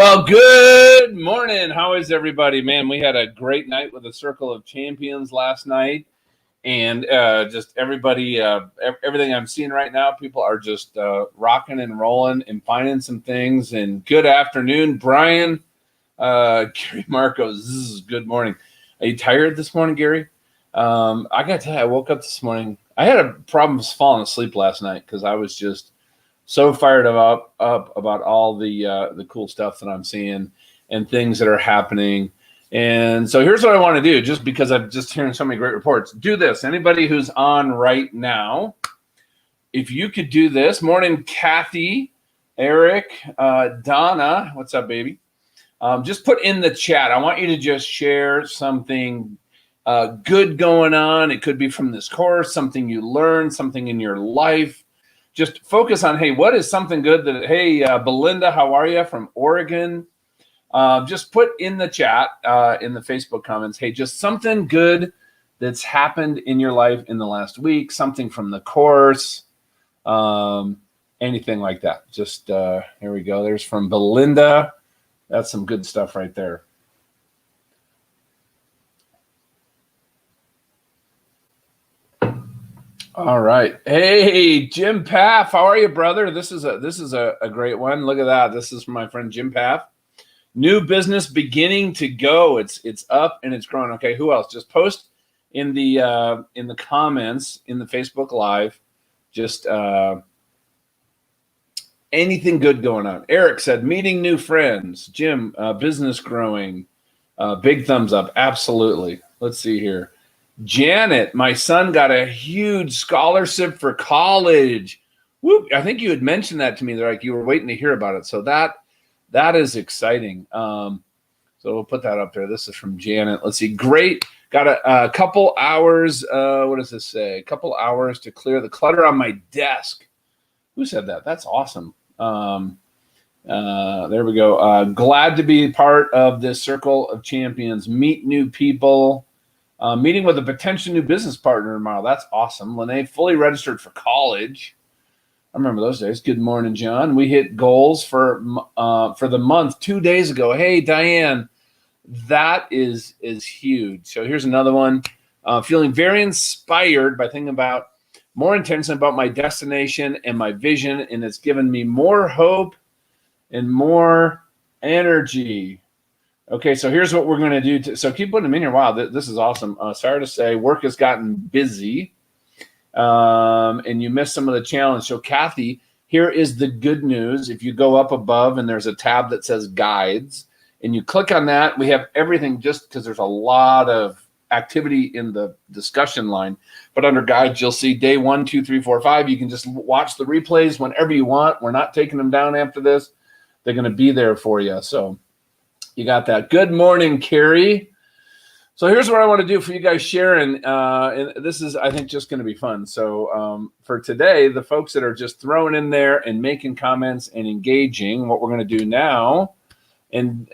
Well, good morning. How is everybody? Man, we had a great night with the Circle of Champions last night. And just everybody, everything I'm seeing right now, people are just rocking and rolling and finding some things. And good afternoon, Brian. Gary Marcos, good morning. Are you tired this morning, Gary? I got to tell you, I woke up this morning. I had a problem falling asleep last night because I was just so fired up about all the cool stuff that I'm seeing and things that are happening. And so here's what I want to do, just because I'm just hearing so many great reports. Do this. Anybody who's on right now, if you could do this. Morning, Kathy, Eric, Donna. What's up, baby? Just put in the chat. I want you to just share something good going on. It could be from this course, something you learned, something in your life. Just focus on, hey, what is something good that, hey, Belinda, how are you from Oregon? Just put in the chat, in the Facebook comments, hey, just something good that's happened in your life in the last week, something from the course, anything like that. Just, here we go. There's from Belinda. That's some good stuff right there. All right. Hey, Jim Paff, how are you, brother? This is a great one. Look at that. This is from my friend Jim Paff. New business beginning to go. It's up and it's growing. Okay, who else? Just post in the comments in the Facebook Live. Just anything good going on. Eric said, meeting new friends. Jim, business growing. Big thumbs up. Absolutely. Let's see here. Janet, my son got a huge scholarship for college. Whoop! I think you had mentioned that to me. Like you were waiting to hear about it. So that is exciting. So we'll put that up there. This is from Janet. Let's see. Great. Got a couple hours. What does this say? A couple hours to clear the clutter on my desk. Who said that? That's awesome. There we go. Glad to be part of this Circle of Champions. Meet new people. Meeting with a potential new business partner tomorrow. That's awesome. Lene, fully registered for college. I remember those days. Good morning, John. We hit goals for the month 2 days ago. Hey, Diane, that is huge. So here's another one. Feeling very inspired by thinking about more intention about my destination and my vision, and it's given me more hope and more energy. Okay, so here's what we're going to do. So keep putting them in here. Wow, this is awesome. Sorry to say, work has gotten busy, and you missed some of the challenge. So Kathy, here is the good news. If you go up above and there's a tab that says guides, and you click on that, we have everything just because there's a lot of activity in the discussion line. But under guides, you'll see day 1, 2, 3, 4, 5. You can just watch the replays whenever you want. We're not taking them down after this. They're going to be there for you. So you got that. Good morning, Carrie. So here's what I want to do for you guys sharing. And this is, I think, just going to be fun. So for today, the folks that are just throwing in there and making comments and engaging, what we're going to do now, and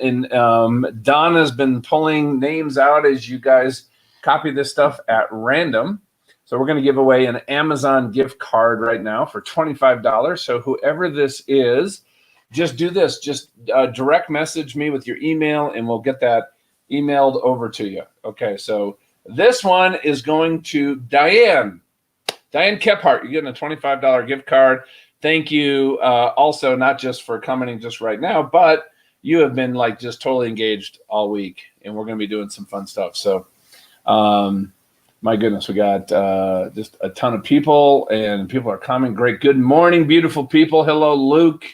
Donna's been pulling names out as you guys copy this stuff at random. So we're going to give away an Amazon gift card right now for $25. So whoever this is, just do this. Just direct message me with your email, and we'll get that emailed over to you. Okay, so this one is going to Diane. Diane Kephart, you're getting a $25 gift card. Thank you. Also, not just for commenting just right now, but you have been like just totally engaged all week, and we're going to be doing some fun stuff. So, my goodness, we got just a ton of people, and people are coming. Great. Good morning, beautiful people. Hello, Luke.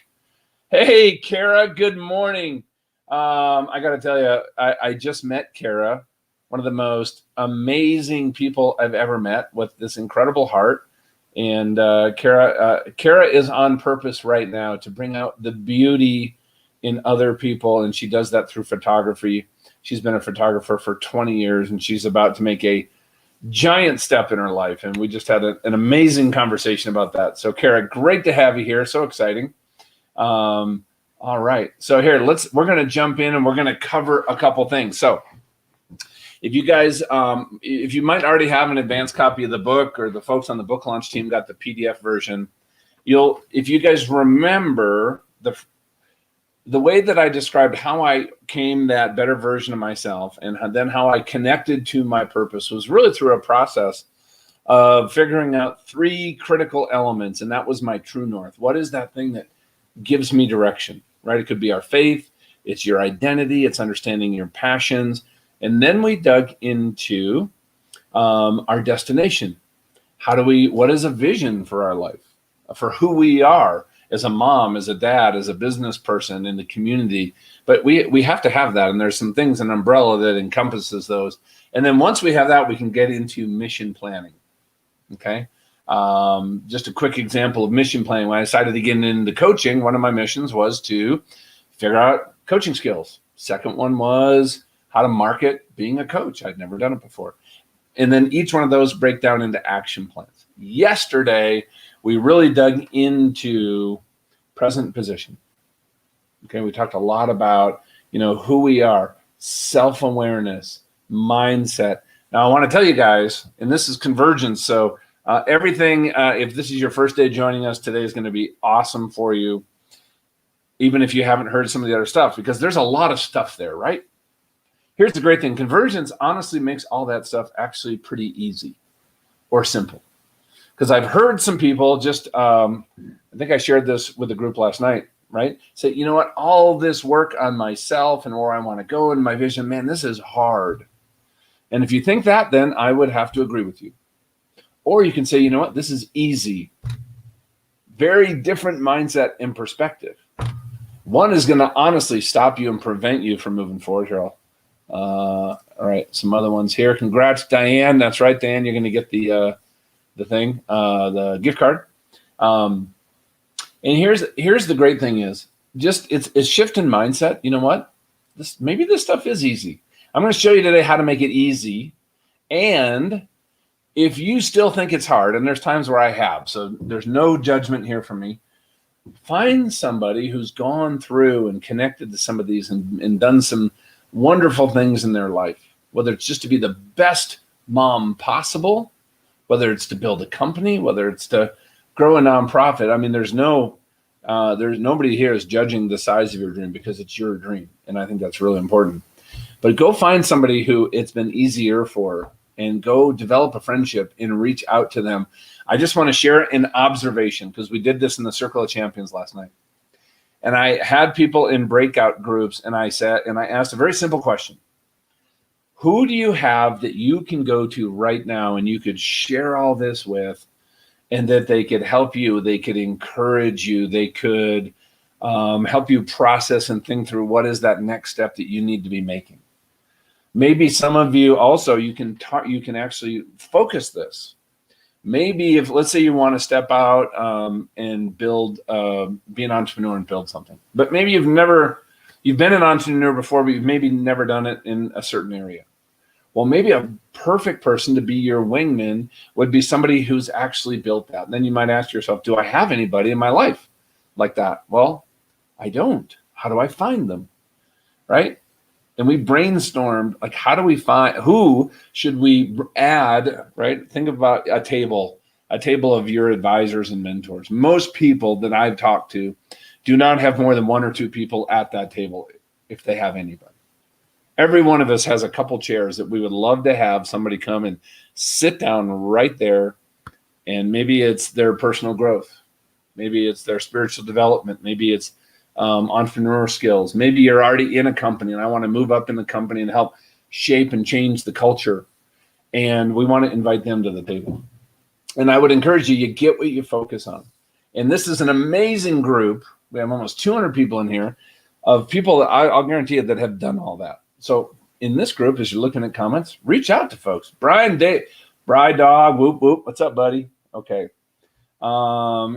Hey, Kara, good morning. I got to tell you, I just met Kara, one of the most amazing people I've ever met with this incredible heart. And Kara is on purpose right now to bring out the beauty in other people, and she does that through photography. She's been a photographer for 20 years, and she's about to make a giant step in her life. And we just had an amazing conversation about that. So, Kara, great to have you here. So exciting. All right. So here, we're going to jump in and we're going to cover a couple things. So if you guys, if you might already have an advanced copy of the book, or the folks on the book launch team got the PDF version, if you guys remember the way that I described how I came that better version of myself and then how I connected to my purpose was really through a process of figuring out 3 critical elements. And that was my true north. What is that thing that gives me direction, right? It could be our faith. It's your identity. It's understanding your passions. And then we dug into our destination. What is a vision for our life, for who we are as a mom, as a dad, as a business person in the community? But we have to have that. And there's some things, an umbrella that encompasses those. And then once we have that, we can get into mission planning. Okay. Just a quick example of mission planning. When I decided to get into coaching, one of my missions was to figure out coaching skills. Second one was how to market being a coach. I'd never done it before. And then each one of those break down into action plans. Yesterday, we really dug into present position. Okay, we talked a lot about, who we are, self-awareness, mindset. Now, I want to tell you guys, and this is Convergence, so everything, if this is your first day joining us, today is going to be awesome for you, even if you haven't heard some of the other stuff, because there's a lot of stuff there, right? Here's the great thing. Convergence honestly makes all that stuff actually pretty easy or simple. Because I've heard some people just, I think I shared this with the group last night, right? Say, you know what, all this work on myself and where I want to go and my vision, man, this is hard. And if you think that, then I would have to agree with you. Or you can say, you know what, this is easy. Very different mindset and perspective. One is going to honestly stop you and prevent you from moving forward here. All right, some other ones here. Congrats, Diane. That's right, Diane. You're going to get the thing, the gift card. And here's the great thing is just it's shift in mindset. You know what? Maybe this stuff is easy. I'm going to show you today how to make it easy. And if you still think it's hard, and there's times where I have, so there's no judgment here from me, find somebody who's gone through and connected to some of these and done some wonderful things in their life, whether it's just to be the best mom possible, whether it's to build a company, whether it's to grow a nonprofit. I mean, there's nobody here is judging the size of your dream because it's your dream. And I think that's really important. But go find somebody who it's been easier for and go develop a friendship and reach out to them. I just want to share an observation because we did this in the Circle of Champions last night. And I had people in breakout groups and I sat and I asked a very simple question. Who do you have that you can go to right now and you could share all this with, and that they could help you, they could encourage you, they could help you process and think through what is that next step that you need to be making? Maybe some of you also, you can actually focus this. Maybe if, let's say you want to step out and build, be an entrepreneur and build something, but maybe you've been an entrepreneur before, but you've maybe never done it in a certain area. Well, maybe a perfect person to be your wingman would be somebody who's actually built that. And then you might ask yourself, do I have anybody in my life like that? Well, I don't. How do I find them? Right? And we brainstormed, like, how do we find, who should we add, right? Think about a table of your advisors and mentors. Most people that I've talked to do not have more than 1 or 2 people at that table, if they have anybody. Every one of us has a couple chairs that we would love to have somebody come and sit down right there. And maybe it's their personal growth. Maybe it's their spiritual development. Maybe it's entrepreneur skills. Maybe you're already in a company and I want to move up in the company and help shape and change the culture. And we want to invite them to the table. And I would encourage you get what you focus on. And this is an amazing group. We have almost 200 people in here of people that I'll guarantee you that have done all that. So in this group, as you're looking at comments, reach out to folks. Brian, Dave, Bri Dog, whoop, whoop. What's up, buddy? Okay.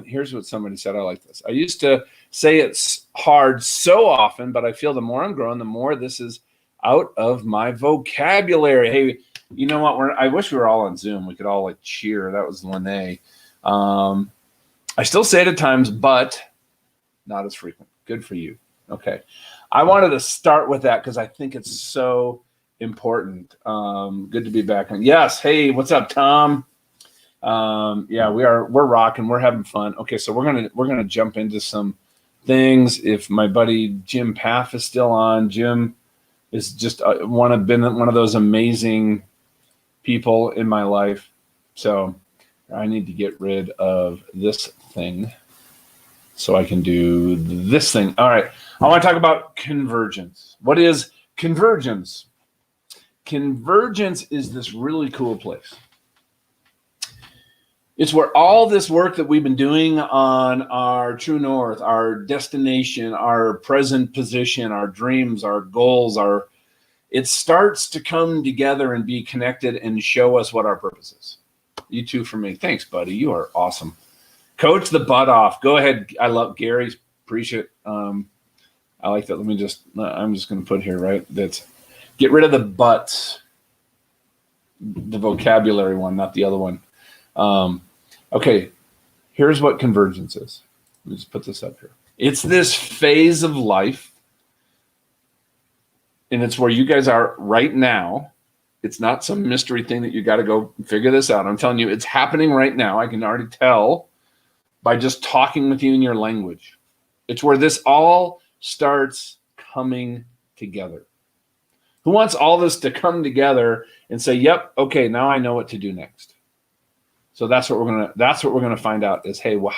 Here's what somebody said. I like this. I used to say it's hard so often, but I feel the more I'm growing, the more this is out of my vocabulary. Hey, you know what? I wish we were all on Zoom. We could all like cheer. That was Lene. I still say it at times, but not as frequent. Good for you. Okay. I wanted to start with that because I think it's so important. Good to be back on. Yes. Hey, what's up, Tom? Yeah, we're rocking. We're having fun. Okay, so we're gonna jump into some things. If my buddy Jim Paff is still on, Jim is just one of those amazing people in my life. So I need to get rid of this thing so I can do this thing. All right. I want to talk about convergence. What is convergence? Convergence is this really cool place. It's where all this work that we've been doing on our true north, our destination, our present position, our dreams, our goals, it starts to come together and be connected and show us what our purpose is. You too for me. Thanks, buddy. You are awesome. Coach the butt off. Go ahead. I love Gary's. Appreciate it. I like that. I'm just going to put here, right? That's get rid of the butts, the vocabulary one, not the other one. Okay, here's what convergence is. Let me just put this up here. It's this phase of life, and it's where you guys are right now. It's not some mystery thing that you got to go figure this out. I'm telling you, it's happening right now. I can already tell by just talking with you in your language. It's where this all starts coming together. Who wants all this to come together and say, "Yep, okay, now I know what to do next." So that's what we're gonna find out is, hey, well,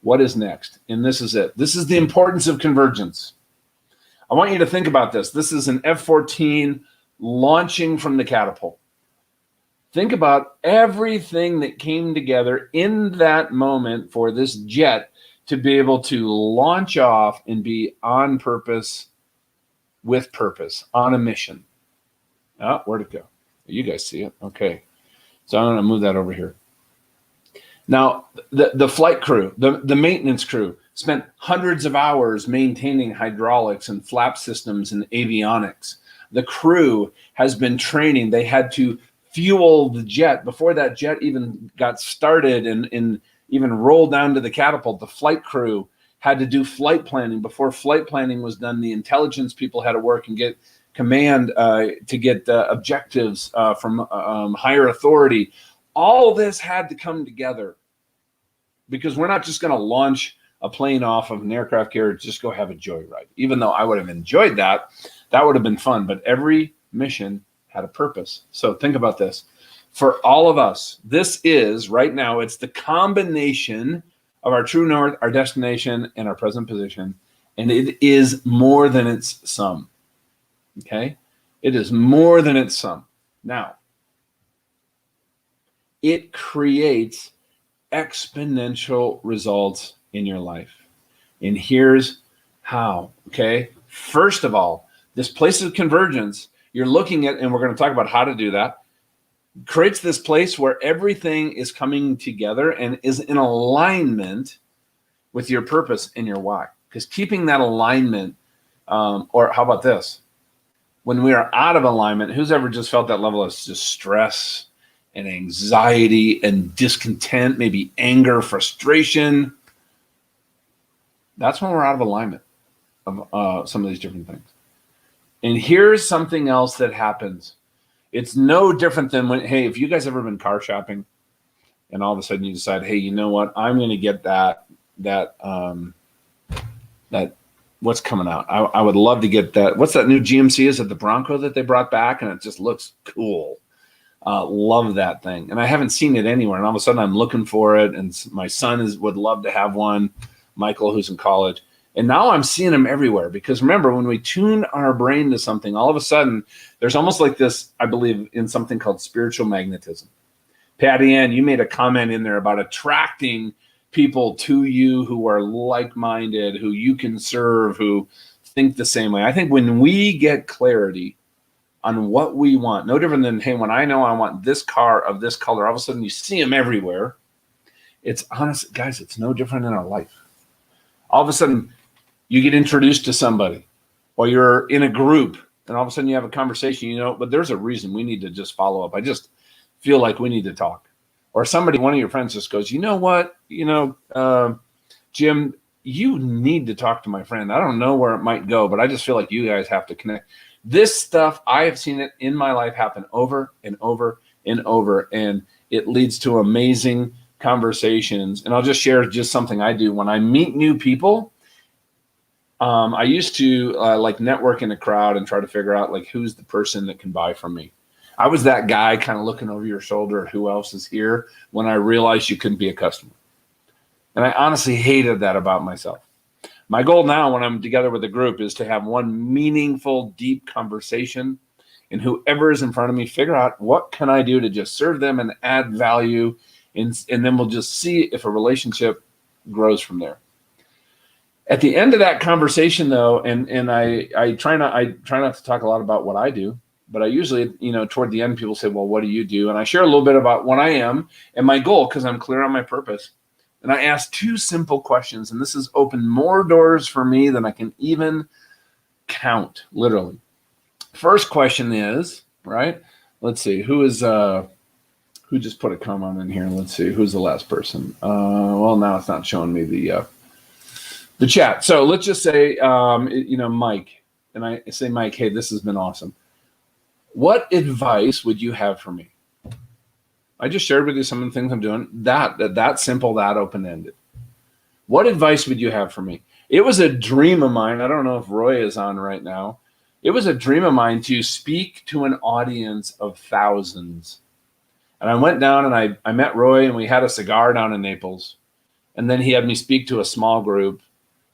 what is next? And this is it. This is the importance of convergence. I want you to think about this. This is an F-14 launching from the catapult. Think about everything that came together in that moment for this jet to be able to launch off and be on purpose, with purpose, on a mission. Oh, where'd it go? You guys see it? Okay. So I'm going to move that over here. Now, the flight crew, the maintenance crew spent hundreds of hours maintaining hydraulics and flap systems and avionics. The crew has been training. They had to fuel the jet before that jet even got started and even rolled down to the catapult. The flight crew had to do flight planning. Before flight planning was done, the intelligence people had to work and get command to get objectives from higher authority. All this had to come together because we're not just going to launch a plane off of an aircraft carrier, just go have a joyride. Even though I would have enjoyed that, that would have been fun. But every mission had a purpose. So think about this. For all of us, this is right now, it's the combination of our true north, our destination, and our present position. And it is more than its sum. Okay? It is more than its sum. Now, it creates exponential results in your life. And here's how, okay? First of all, this place of convergence, you're looking at, and we're going to talk about how to do that, creates this place where everything is coming together and is in alignment with your purpose and your why. Because keeping that alignment, or how about this? When we are out of alignment, who's ever just felt that level of just stress and anxiety and discontent, maybe anger, frustration? That's when we're out of alignment of some of these different things. And here's something else that happens. It's no different than when, hey, if you guys ever been car shopping and all of a sudden you decide, hey, you know what? I'm going to get that what's coming out. I would love to get that. What's that new GMC? Is it the Bronco that they brought back? And it just looks cool. Love that thing. And I haven't seen it anywhere. And all of a sudden I'm looking for it. And my son would love to have one, Michael, who's in college. And now I'm seeing them everywhere because remember, when we tune our brain to something, all of a sudden there's almost like this, I believe, in something called spiritual magnetism. Patty Ann, you made a comment in there about attracting people to you who are like-minded, who you can serve, who think the same way. I think when we get clarity on what we want, no different than, hey, when I know I want this car of this color, all of a sudden you see them everywhere. It's honest, guys, it's no different in our life. All of a sudden, you get introduced to somebody or you're in a group and all of a sudden you have a conversation, you know, but there's a reason we need to just follow up. I just feel like we need to talk. Or somebody, one of your friends just goes, you know what, Jim, you need to talk to my friend. I don't know where it might go, but I just feel like you guys have to connect. This stuff, I have seen it in my life happen over and over and over, and it leads to amazing conversations. And I'll just share just something I do when I meet new people. I used to like network in a crowd and try to figure out like who's the person that can buy from me. I was that guy kind of looking over your shoulder at who else is here when I realized you couldn't be a customer. And I honestly hated that about myself. My goal now when I'm together with a group is to have one meaningful, deep conversation, and whoever is in front of me, figure out what can I do to just serve them and add value, and then we'll just see if a relationship grows from there. At the end of that conversation, though, and I try not to talk a lot about what I do, but I usually, toward the end, people say, well, what do you do? And I share a little bit about what I am and my goal, because I'm clear on my purpose. And I ask two simple questions, and this has opened more doors for me than I can even count, literally. First question is, right? Let's see, who just put a comment in here? Let's see, who's the last person? Well, now it's not showing me the chat. So let's just say, Mike, and I say, Mike, hey, this has been awesome. What advice would you have for me? I just shared with you some of the things I'm doing. That simple, that open-ended. What advice would you have for me? It was a dream of mine. I don't know if Roy is on right now. It was a dream of mine to speak to an audience of thousands. And I went down and I met Roy, and we had a cigar down in Naples. And then he had me speak to a small group.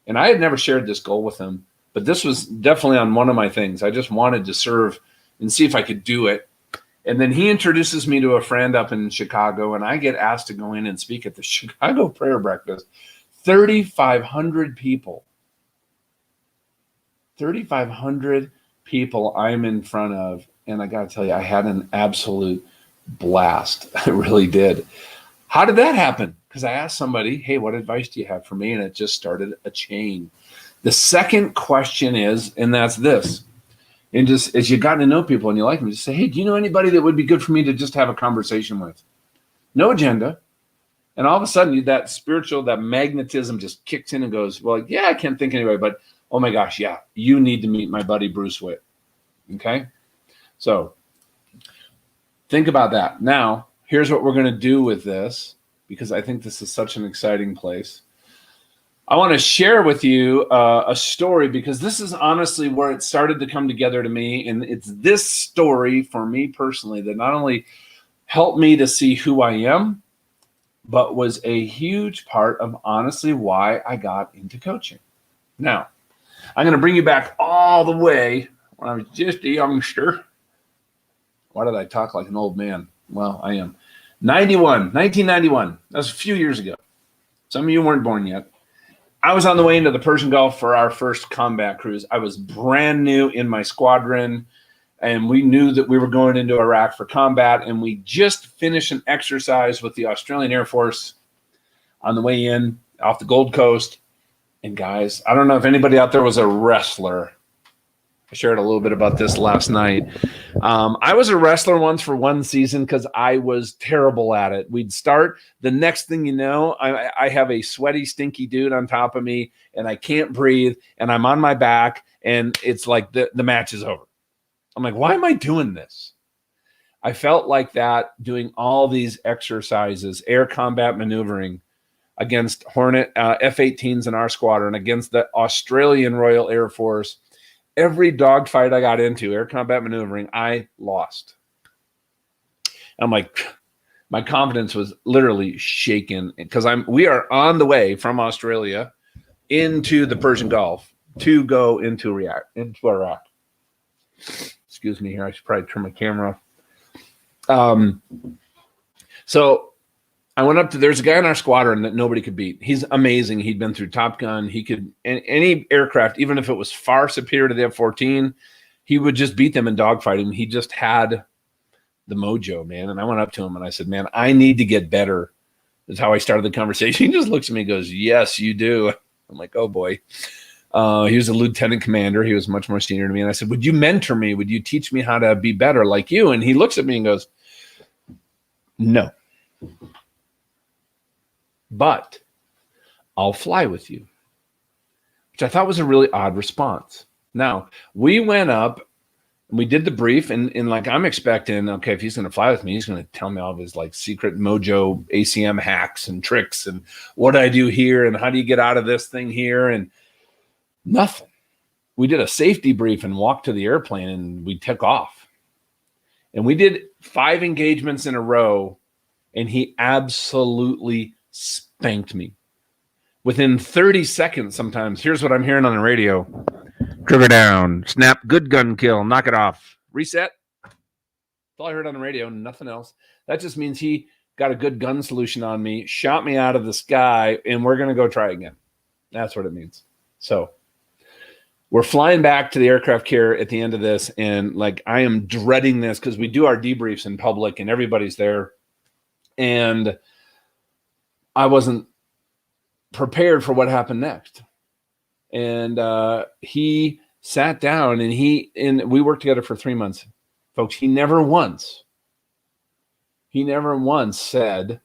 And I had never shared this goal with him, but this was definitely on one of my things. I just wanted to serve and see if I could do it. And then he introduces me to a friend up in Chicago, and I get asked to go in and speak at the Chicago prayer breakfast. 3,500 people. 3,500 people I'm in front of. And I got to tell you, I had an absolute blast. I really did. How did that happen? Because I asked somebody, hey, what advice do you have for me? And it just started a chain. The second question is, and that's this. And just as you got to know people and you like them, just say, hey, do you know anybody that would be good for me to just have a conversation with? No agenda. And all of a sudden, that spiritual, that magnetism just kicks in and goes, well, yeah, I can't think of anybody, but oh my gosh, yeah, you need to meet my buddy Bruce Witt. Okay? So think about that. Now, here's what we're going to do with this, because I think this is such an exciting place. I want to share with you a story, because this is honestly where it started to come together to me. And it's this story for me personally that not only helped me to see who I am, but was a huge part of honestly why I got into coaching. Now, I'm going to bring you back all the way when I was just a youngster. Why did I talk like an old man? Well, I am. 1991. That was a few years ago. Some of you weren't born yet. I was on the way into the Persian Gulf for our first combat cruise. I was brand new in my squadron, and we knew that we were going into Iraq for combat, and we just finished an exercise with the Australian Air Force on the way in off the Gold Coast. And guys, I don't know if anybody out there was a wrestler. I shared a little bit about this last night. I was a wrestler once for one season because I was terrible at it. We'd start. The next thing you know, I have a sweaty, stinky dude on top of me, and I can't breathe, and I'm on my back, and it's like the match is over. I'm like, why am I doing this? I felt like that doing all these exercises, air combat maneuvering against Hornet F-18s in our squadron, against the Australian Royal Air Force. Every dogfight I got into, air combat maneuvering, I lost. I'm like, my confidence was literally shaken because we are on the way from Australia into the Persian Gulf to go into Iraq. Excuse me here. I should probably turn my camera off. So I went up to, there's a guy in our squadron that nobody could beat. He's amazing. He'd been through Top Gun. He could, any aircraft, even if it was far superior to the F-14, he would just beat them in dogfighting. He just had the mojo, man. And I went up to him and I said, man, I need to get better. That's how I started the conversation. He just looks at me and goes, yes, you do. I'm like, oh boy. He was a lieutenant commander. He was much more senior to me. And I said, would you mentor me? Would you teach me how to be better like you? And he looks at me and goes, no. But I'll fly with you, which I thought was a really odd response. Now, we went up and we did the brief, and like I'm expecting, okay, if he's going to fly with me, he's going to tell me all of his like secret mojo ACM hacks and tricks and what I do here and how do you get out of this thing here. And Nothing. We did a safety brief and walked to the airplane and we took off. And we did 5 engagements in a row and he absolutely spanked me. Within 30 seconds sometimes, here's what I'm hearing on the radio. Trigger down, snap, good gun kill, knock it off, reset. That's all I heard on the radio, nothing else. That just means he got a good gun solution on me, shot me out of the sky, and we're going to go try again. That's what it means. So we're flying back to the aircraft carrier at the end of this, and like I am dreading this because we do our debriefs in public and everybody's there. And I wasn't prepared for what happened next. And he sat down and we worked together for 3 months. Folks, he never once said,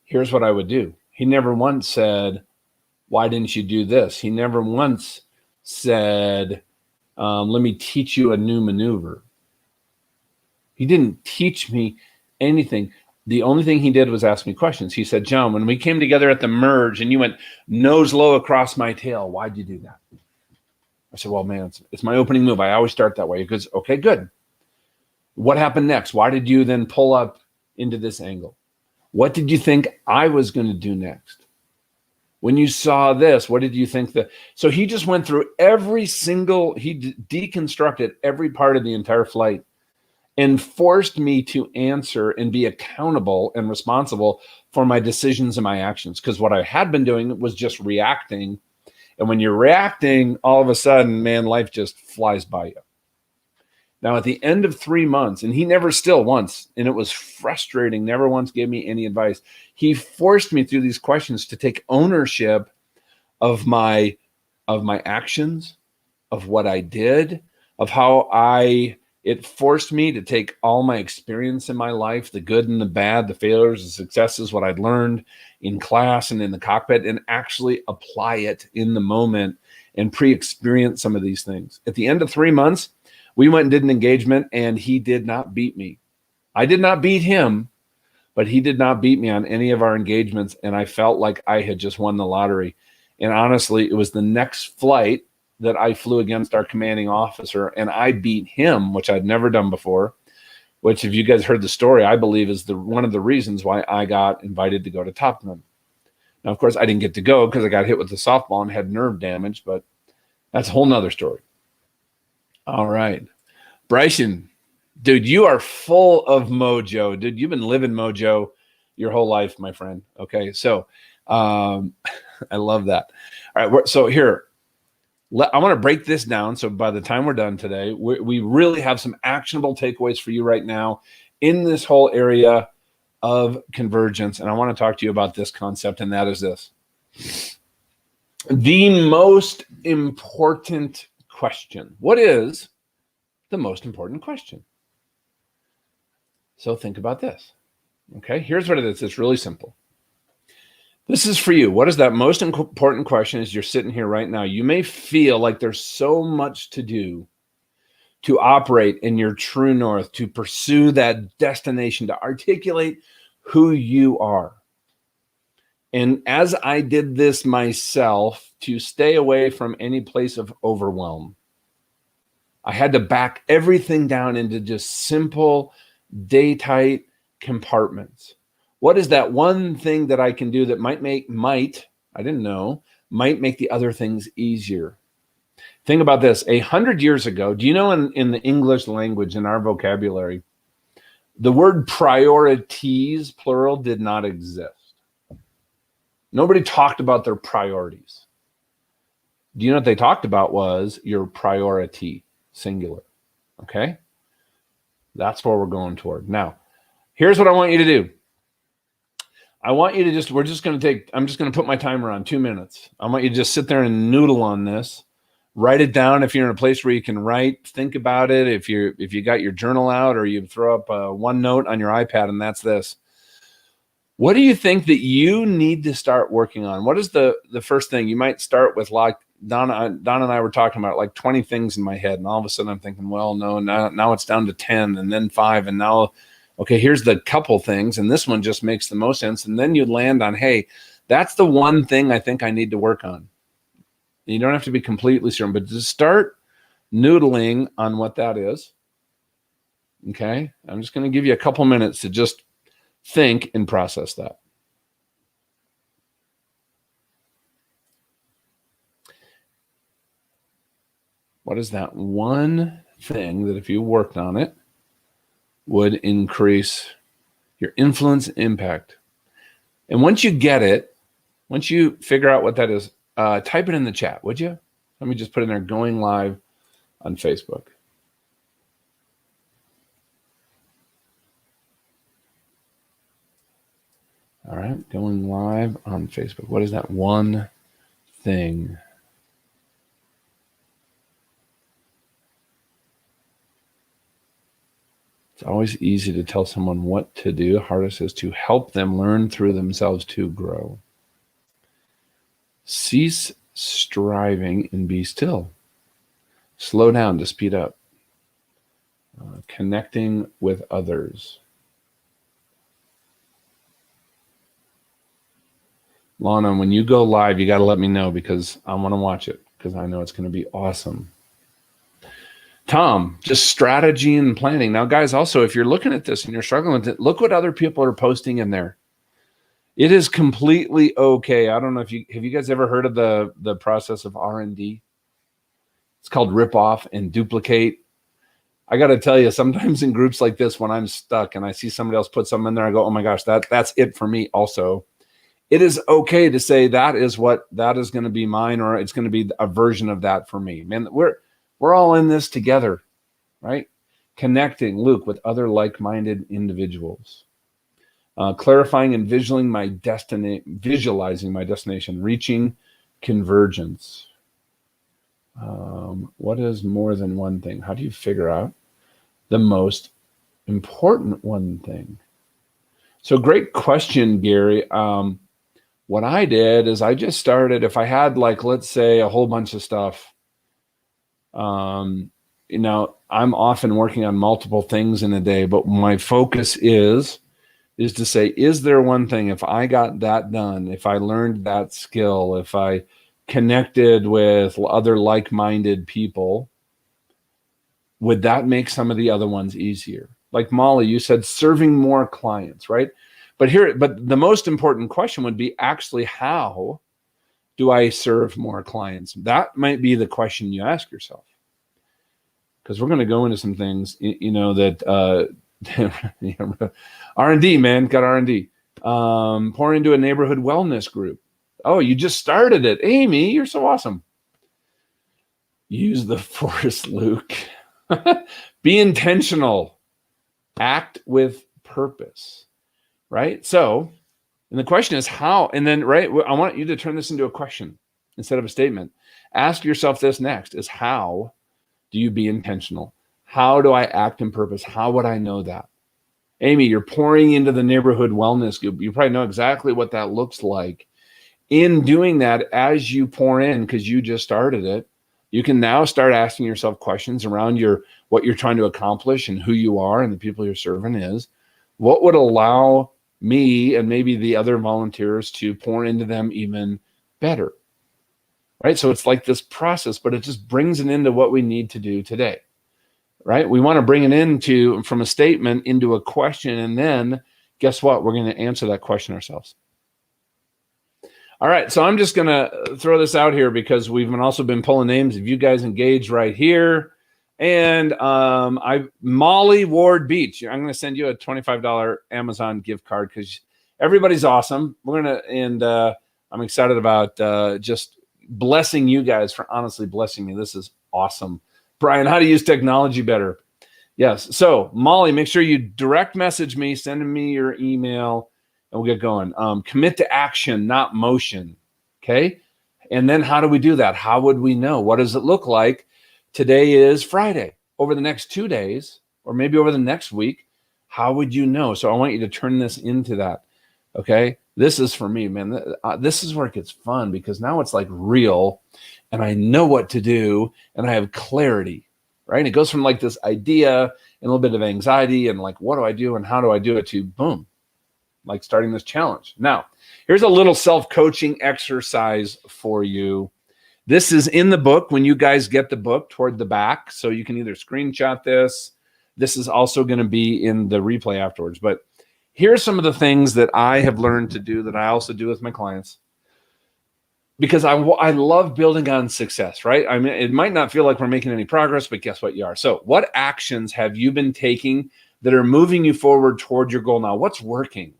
here's what I would do. He never once said, why didn't you do this? He never once said, let me teach you a new maneuver. He didn't teach me anything. The only thing he did was ask me questions. He said, John, when we came together at the merge and you went nose low across my tail, why'd you do that? I said, well, man, it's my opening move. I always start that way. He goes, okay, good. What happened next? Why did you then pull up into this angle? What did you think I was going to do next? When you saw this, what did you think that? So he just went through he deconstructed every part of the entire flight and forced me to answer and be accountable and responsible for my decisions and my actions. Because what I had been doing was just reacting. And when you're reacting, all of a sudden, man, life just flies by you. Now, at the end of 3 months, and he never still once, and it was frustrating, never once gave me any advice. He forced me through these questions to take ownership of my actions, of what I did, of how it forced me to take all my experience in my life, the good and the bad, the failures, the successes, what I'd learned in class and in the cockpit, and actually apply it in the moment and pre-experience some of these things. At the end of 3 months, we went and did an engagement, and he did not beat me. I did not beat him, but he did not beat me on any of our engagements, and I felt like I had just won the lottery. And honestly, it was the next flight that I flew against our commanding officer, and I beat him, which I'd never done before, which if you guys heard the story, I believe is one of the reasons why I got invited to go to Top Gun. Now, of course, I didn't get to go because I got hit with the softball and had nerve damage, but that's a whole nother story. All right. Bryson, dude, you are full of mojo. Dude, you've been living mojo your whole life, my friend. Okay, so I love that. All right, so here, I want to break this down. So by the time we're done today, we really have some actionable takeaways for you right now in this whole area of convergence. And I want to talk to you about this concept, and that is this. The most important question. What is the most important question? So think about this. Okay, here's what it is. It's really simple. This is for you. What is that most important question as you're sitting here right now? You may feel like there's so much to do to operate in your true north, to pursue that destination, to articulate who you are. And as I did this myself, to stay away from any place of overwhelm, I had to back everything down into just simple, day-tight compartments. What is that one thing that I can do that might make the other things easier? Think about this. 100 years ago, do you know in the English language, in our vocabulary, the word priorities, plural, did not exist. Nobody talked about their priorities. Do you know what they talked about was your priority, singular. Okay? That's where we're going toward. Now, here's what I want you to do. I want you to I'm just going to put my timer on 2 minutes. I want you to just sit there and noodle on this. Write it down if you're in a place where you can write. Think about it. If you got your journal out, or you throw up one note on your iPad, and that's this. What do you think that you need to start working on? What is the first thing? You might start with, like Donna and I were talking about, like 20 things in my head. And all of a sudden I'm thinking, well, no, now it's down to 10 and then 5. And now, okay, here's the couple things. And this one just makes the most sense. And then you land on, hey, that's the one thing I think I need to work on. You don't have to be completely certain, but just start noodling on what that is. Okay. I'm just going to give you a couple minutes to just think and process that. What is that one thing that if you worked on it would increase your influence and impact? And once you get it, once you figure out what that is, type it in the chat, would you? Let me just put in there, going live on Facebook. All right, going live on Facebook. What is that one thing? It's always easy to tell someone what to do. Hardest is to help them learn through themselves to grow. Cease striving and be still. Slow down to speed up. Connecting with others. Lana, when you go live, you got to let me know because I want to watch it because I know it's going to be awesome. Tom, just strategy and planning. Now, guys, also, if you're looking at this and you're struggling with it, look what other people are posting in there. It is completely okay. I don't know if have you guys ever heard of the process of R&D? It's called rip off and duplicate. I got to tell you, sometimes in groups like this, when I'm stuck and I see somebody else put something in there, I go, oh my gosh, that's it for me also. It is okay to say that is going to be mine, or it's going to be a version of that for me. Man, we're all in this together, right? Connecting, Luke, with other like-minded individuals. Clarifying and visualizing my destination, reaching convergence. What is more than one thing? How do you figure out the most important one thing? So great question, Gary. What I did is I just started, if I had like, let's say a whole bunch of stuff, I'm often working on multiple things in a day, but my focus is to say, is there one thing, if I got that done, if I learned that skill, if I connected with other like-minded people, would that make some of the other ones easier? Like Molly, you said serving more clients, right? But the most important question would be actually, how do I serve more clients? That might be the question you ask yourself. Because we're going to go into some things, that R&D, man, got R&D. Pour into a neighborhood wellness group. Oh, you just started it. Amy, you're so awesome. Use the force, Luke. Be intentional. Act with purpose. Right? So, and the question is how, and then, right, I want you to turn this into a question instead of a statement. Ask yourself this next, is how do you be intentional? How do I act in purpose? How would I know that? Amy, you're pouring into the neighborhood wellness group. You probably know exactly what that looks like. In doing that, as you pour in, because you just started it, you can now start asking yourself questions around what you're trying to accomplish and who you are and the people you're serving is. What would allow me and maybe the other volunteers to pour into them even better, right? So it's like this process, but it just brings it into what we need to do today, right? We want to bring it from a statement into a question, and then guess what? We're going to answer that question ourselves. All right, so I'm just going to throw this out here because we've also been pulling names. If you guys engage right here, and Molly Ward Beach, I'm going to send you a $25 Amazon gift card because everybody's awesome. I'm excited about just blessing you guys for honestly blessing me. This is awesome. Brian, how to use technology better? Yes. So Molly, make sure you direct message me, send me your email, and we'll get going. Commit to action, not motion. Okay. And then how do we do that? How would we know? What does it look like? Today is Friday. Over the next 2 days, or maybe over the next week, how would you know? So I want you to turn this into that. Okay. This is for me, man. This is where it gets fun because now it's like real and I know what to do and I have clarity, right? And it goes from like this idea and a little bit of anxiety and like, what do I do and how do I do it to boom, like starting this challenge. Now, here's a little self-coaching exercise for you. This is in the book when you guys get the book toward the back. So you can either screenshot this. This is also going to be in the replay afterwards. But here are some of the things that I have learned to do that I also do with my clients. Because I love building on success, right? I mean, it might not feel like we're making any progress, but guess what? You are. So what actions have you been taking that are moving you forward toward your goal now? What's working?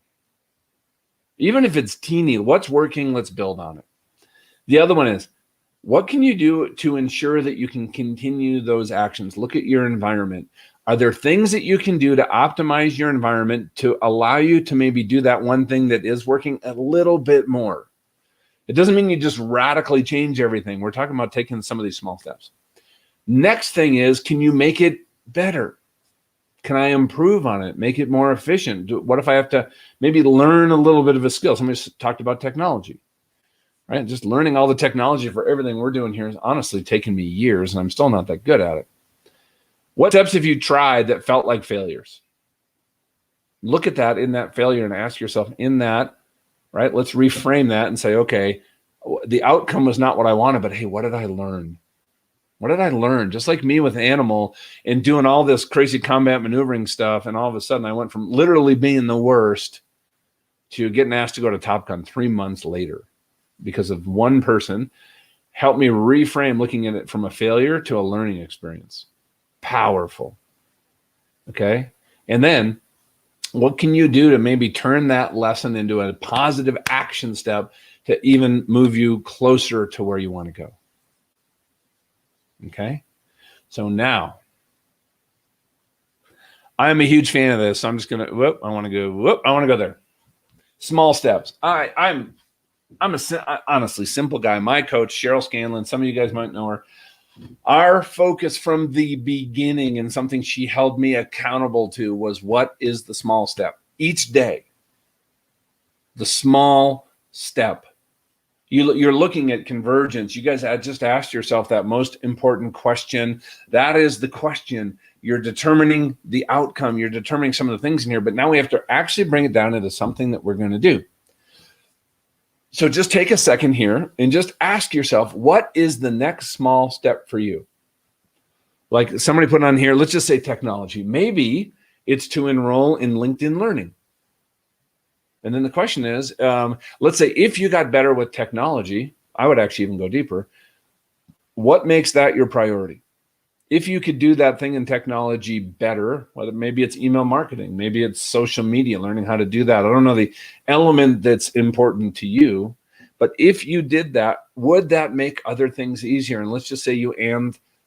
Even if it's teeny, what's working? Let's build on it. The other one is, what can you do to ensure that you can continue those actions? Look at your environment. Are there things that you can do to optimize your environment to allow you to maybe do that one thing that is working a little bit more? It doesn't mean you just radically change everything. We're talking about taking some of these small steps. Next thing is, can you make it better? Can I improve on it? Make it more efficient? What if I have to maybe learn a little bit of a skill? Somebody talked about technology, right? Just learning all the technology for everything we're doing here has honestly taken me years, and I'm still not that good at it. What steps have you tried that felt like failures? Look at that in that failure and ask yourself in that, right? Let's reframe that and say, okay, the outcome was not what I wanted, but hey, what did I learn? What did I learn? Just like me with Animal and doing all this crazy combat maneuvering stuff. And all of a sudden I went from literally being the worst to getting asked to go to Top Gun 3 months later because of one person helped me reframe looking at it from a failure to a learning experience. Powerful. Okay. And then what can you do to maybe turn that lesson into a positive action step to even move you closer to where you want to go? Okay. So now I'm a huge fan of this. So I'm just going to, I want to go there. Small steps. I'm a honestly simple guy. My coach, Cheryl Scanlon, some of you guys might know her. Our focus from the beginning and something she held me accountable to was, what is the small step each day? The small step. You're looking at convergence. You guys had just asked yourself that most important question. That is the question. You're determining the outcome. You're determining some of the things in here, but now we have to actually bring it down into something that we're going to do. So just take a second here and just ask yourself, what is the next small step for you? Like somebody put on here, let's just say technology. Maybe it's to enroll in LinkedIn Learning. And then the question is, let's say if you got better with technology, I would actually even go deeper. What makes that your priority? If you could do that thing in technology better, whether maybe it's email marketing, maybe it's social media, learning how to do that. I don't know the element that's important to you, but if you did that, would that make other things easier? And let's just say you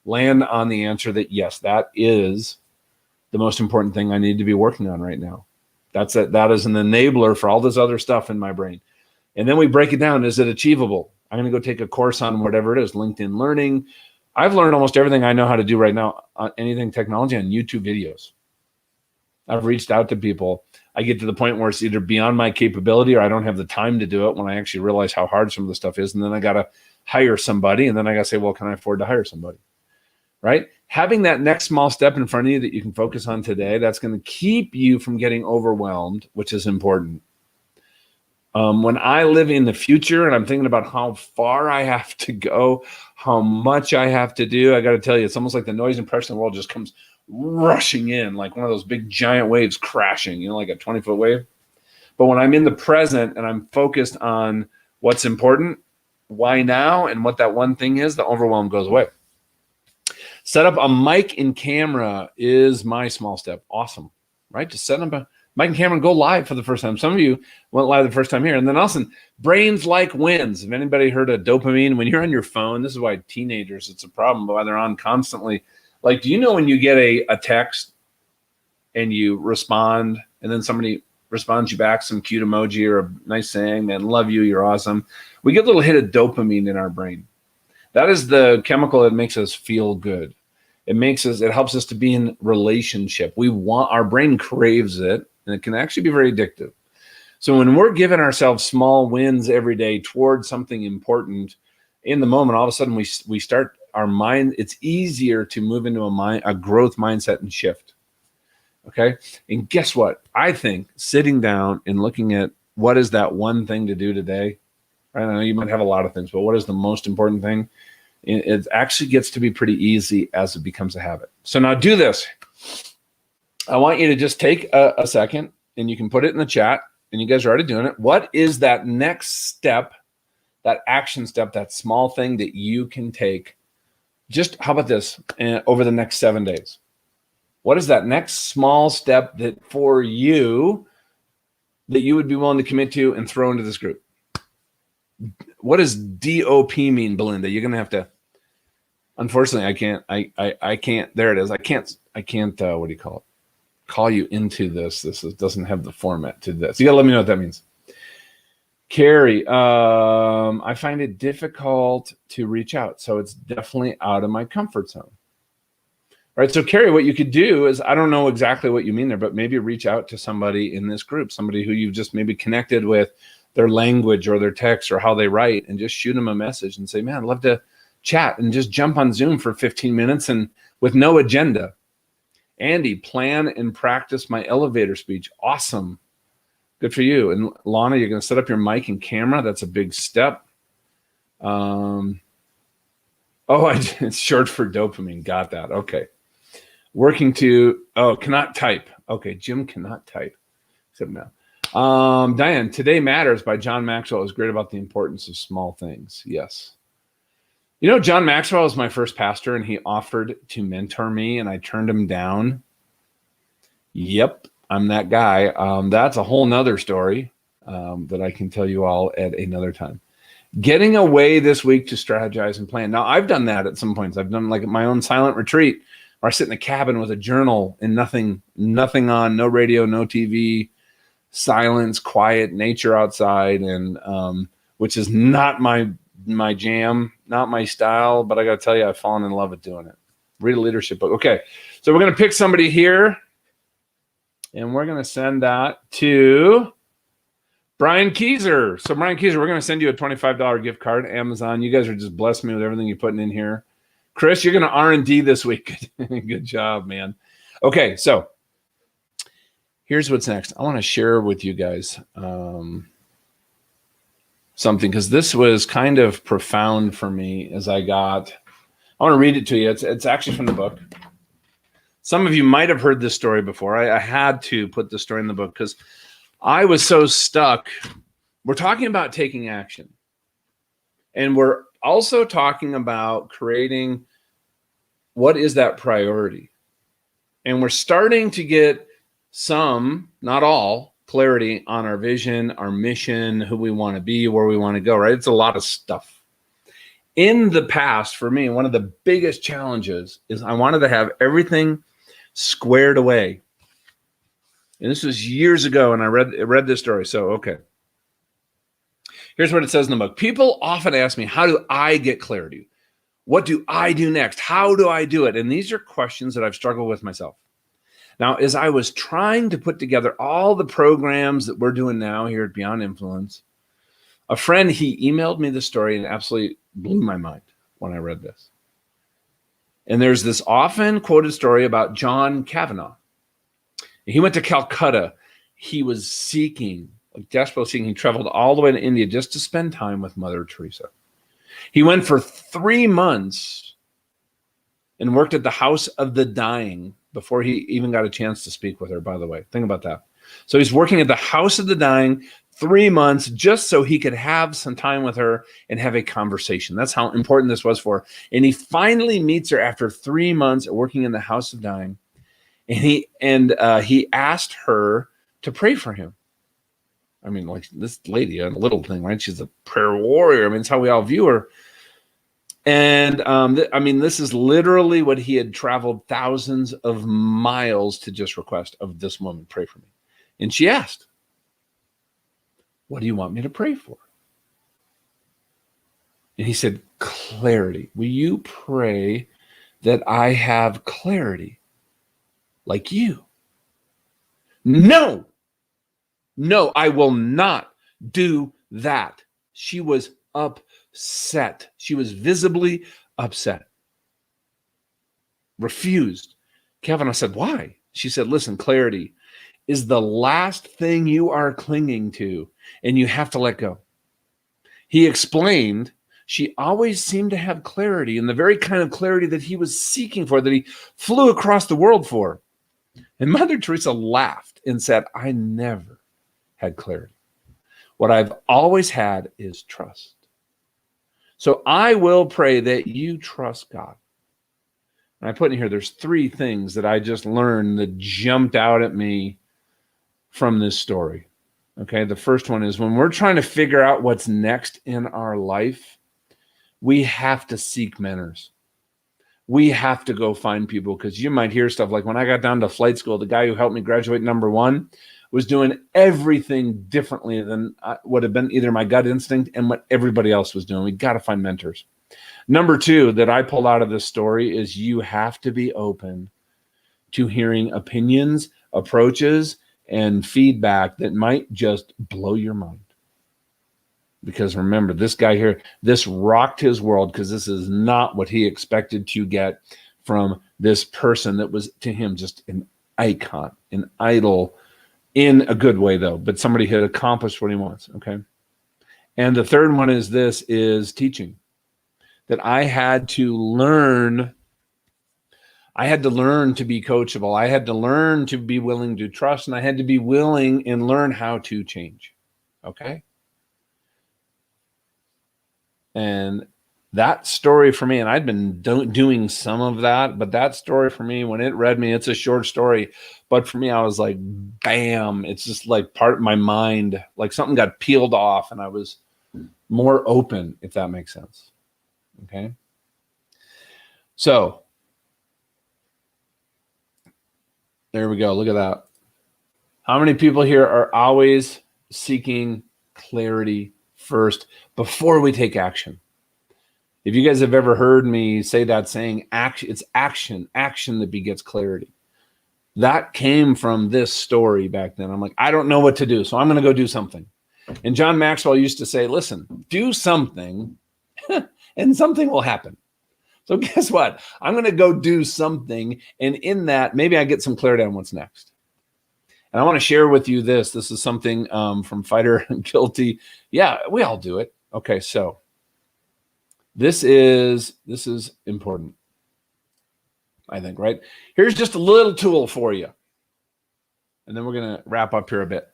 land on the answer that yes, that is the most important thing I need to be working on right now. That is an enabler for all this other stuff in my brain. And then we break it down. Is it achievable? I'm going to go take a course on whatever it is, LinkedIn Learning. I've learned almost everything I know how to do right now on anything technology on YouTube videos. I've reached out to people. I get to the point where it's either beyond my capability or I don't have the time to do it when I actually realize how hard some of the stuff is. And then I got to hire somebody. And then I got to say, well, can I afford to hire somebody? Right? Having that next small step in front of you that you can focus on today, that's going to keep you from getting overwhelmed, which is important. When I live in the future and I'm thinking about how far I have to go, how much I have to do, I got to tell you, it's almost like the noise and pressure in the world just comes rushing in like one of those big giant waves crashing, like a 20-foot wave. But when I'm in the present and I'm focused on what's important, why now, and what that one thing is, the overwhelm goes away. Set up a mic and camera is my small step. Awesome, right? Just set up a mic and camera and go live for the first time. Some of you went live the first time here. And then also, brains like wins. Have anybody heard of dopamine? When you're on your phone, this is why teenagers, it's a problem, why they're on constantly. Like, do you know when you get a text and you respond and then somebody responds you back, some cute emoji or a nice saying, man, love you, you're awesome. We get a little hit of dopamine in our brain. That is the chemical that makes us feel good. It helps us to be in relationship. Our brain craves it, and it can actually be very addictive. So when we're giving ourselves small wins every day towards something important, in the moment, all of a sudden we start our mind. It's easier to move into a growth mindset and shift. Okay. And guess what? I think sitting down and looking at what is that one thing to do today, Right? I know you might have a lot of things, but what is the most important thing? It actually gets to be pretty easy as it becomes a habit. So now do this. I want you to just take a second, and you can put it in the chat, and you guys are already doing it. What is that next step, that action step, that small thing that you can take? Just, how about this, over the next 7 days? What is that next small step that for you that you would be willing to commit to and throw into this group? What does DOP mean, Belinda? You're going to have to, unfortunately, I can't, there it is. I can't, what do you call it? Call you into this. Doesn't have the format to this. You got to let me know what that means. Carrie, I find it difficult to reach out. So it's definitely out of my comfort zone. Right. So Carrie, what you could do is, I don't know exactly what you mean there, but maybe reach out to somebody in this group, somebody who you've just maybe connected with their language or their text or how they write, and just shoot them a message and say, man, I'd love to chat, and just jump on Zoom for 15 minutes and with no agenda. Andy, plan and practice my elevator speech. Awesome. Good for you. And Lana, you're going to set up your mic and camera. That's a big step. It's short for dopamine. Got that. Okay. Cannot type. Okay. Jim cannot type. Except now. Diane, Today Matters by John Maxwell is great about the importance of small things. Yes. You know, John Maxwell was my first pastor, and he offered to mentor me, and I turned him down. Yep, I'm that guy. That's a whole nother story that I can tell you all at another time. Getting away this week to strategize and plan. Now, I've done that at some points. I've done like my own silent retreat where I sit in a cabin with a journal and nothing on, no radio, no TV, silence, quiet, nature outside, and which is not my jam, not my style, but I got to tell you, I've fallen in love with doing it. Read a leadership book. Okay, so we're going to pick somebody here, and we're going to send that to Brian Keyser. So Brian Keyser, we're going to send you a $25 gift card, Amazon. You guys are just blessing me with everything you're putting in here. Chris, you're going to R&D this week. Good job, man. Okay, so here's what's next. I want to share with you guys something, because this was kind of profound for me as I want to read it to you. It's actually from the book. Some of you might have heard this story before. I had to put this story in the book because I was so stuck. We're talking about taking action. And we're also talking about creating what is that priority. And we're starting to get some, not all, clarity on our vision, our mission, who we want to be, where we want to go, right? It's a lot of stuff. In the past, for me, one of the biggest challenges is I wanted to have everything squared away. And this was years ago, and I read this story. So, okay. Here's what it says in the book. People often ask me, how do I get clarity? What do I do next? How do I do it? And these are questions that I've struggled with myself. Now, as I was trying to put together all the programs that we're doing now here at Beyond Influence, a friend, he emailed me the story and absolutely blew my mind when I read this. And there's this often quoted story about John Kavanaugh. He went to Calcutta. He was seeking, like desperately seeking. He traveled all the way to India just to spend time with Mother Teresa. He went for 3 months and worked at the House of the Dying before he even got a chance to speak with her, by the way. Think about that. So he's working at the House of the Dying 3 months just so he could have some time with her and have a conversation. That's how important this was for her. And he finally meets her after 3 months working in the House of Dying. And he asked her to pray for him. I mean, like this lady, a little thing, right? She's a prayer warrior. I mean, it's how we all view her. And this is literally what he had traveled thousands of miles to just request of this woman, pray for me. And she asked, what do you want me to pray for? And he said, clarity. Will you pray that I have clarity like you? No, I will not do that. She was upset. She was visibly upset. Refused. Kavanaugh said, why? She said, listen, clarity is the last thing you are clinging to, and you have to let go. He explained she always seemed to have clarity, and the very kind of clarity that he was seeking for, that he flew across the world for. And Mother Teresa laughed and said, I never had clarity. What I've always had is trust. So I will pray that you trust God. And I put in here, there's 3 things that I just learned that jumped out at me from this story. Okay, the first one is when we're trying to figure out what's next in our life, we have to seek mentors. We have to go find people, because you might hear stuff like when I got down to flight school, the guy who helped me graduate #1 was doing everything differently than would have been either my gut instinct and what everybody else was doing. We got to find mentors. Number 2 that I pulled out of this story is you have to be open to hearing opinions, approaches, and feedback that might just blow your mind. Because remember, this guy here, this rocked his world, because this is not what he expected to get from this person that was to him just an icon, an idol, in a good way though, but somebody had accomplished what he wants, okay? And the third one is this, is teaching. That I had to learn to be coachable. I had to learn to be willing to trust, and I had to be willing and learn how to change, okay? And that story for me, and I'd been doing some of that, but that story for me, when it read me, it's a short story, but for me, I was like, bam, it's just like part of my mind, like something got peeled off, and I was more open, if that makes sense. Okay. So there we go. Look at that. How many people here are always seeking clarity first before we take action? If you guys have ever heard me say that saying, action, it's action that begets clarity. That came from this story back then. I'm like, I don't know what to do, so I'm going to go do something. And John Maxwell used to say, listen, do something and something will happen. So guess what? I'm going to go do something. And in that, maybe I get some clarity on what's next. And I want to share with you this. This is something from Fighter and Guilty. Yeah, we all do it. Okay, so this is important, I think, right? Here's just a little tool for you. And then we're going to wrap up here a bit.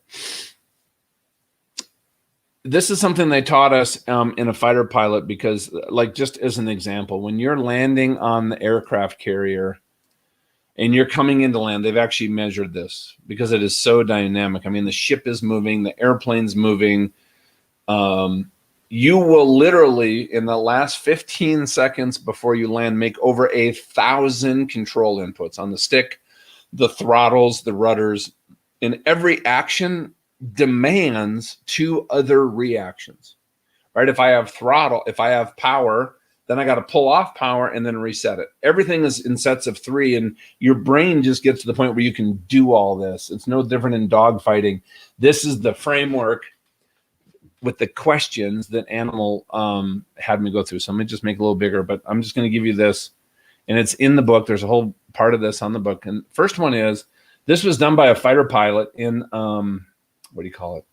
This is something they taught us in a fighter pilot, because, like, just as an example, when you're landing on the aircraft carrier and you're coming into land, they've actually measured this because it is so dynamic. I mean, the ship is moving, the airplane's moving. You will literally, in the last 15 seconds before you land, make over 1,000 control inputs on the stick, the throttles, the rudders, and every action demands 2 other reactions, right? If I have throttle, if I have power, then I got to pull off power and then reset it. Everything is in sets of 3, and your brain just gets to the point where you can do all this. It's no different in dogfighting. This is the framework with the questions that Animal had me go through. So let me just make it a little bigger, but I'm just going to give you this, and it's in the book. There's a whole part of this on the book. And first one is, this was done by a fighter pilot in what do you call it?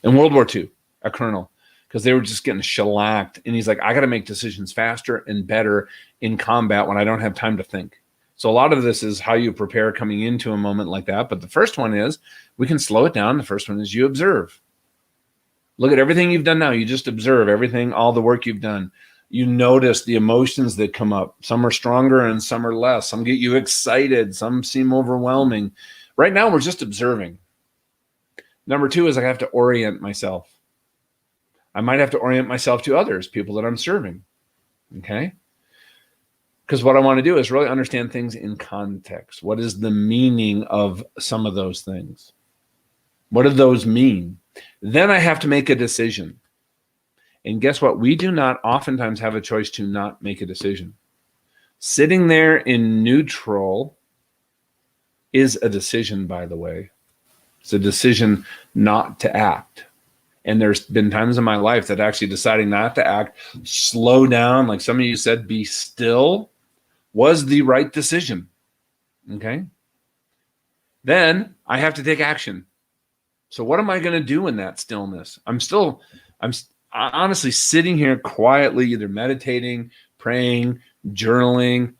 In World War II, a colonel, because they were just getting shellacked. And he's like, I got to make decisions faster and better in combat when I don't have time to think. So a lot of this is how you prepare coming into a moment like that. But the first one is, we can slow it down. The first one is you observe. Look at everything you've done now. You just observe everything, all the work you've done. You notice the emotions that come up. Some are stronger and some are less. Some get you excited. Some seem overwhelming. Right now, we're just observing. Number 2 is I have to orient myself. I might have to orient myself to others, people that I'm serving, okay? Because what I want to do is really understand things in context. What is the meaning of some of those things? What do those mean? Then I have to make a decision. And guess what? We do not oftentimes have a choice to not make a decision. Sitting there in neutral is a decision, by the way. It's a decision not to act. And there's been times in my life that actually deciding not to act, slow down, like some of you said, be still, was the right decision. Okay? Then I have to take action. So what am I going to do in that stillness? honestly, sitting here quietly, either meditating, praying, journaling,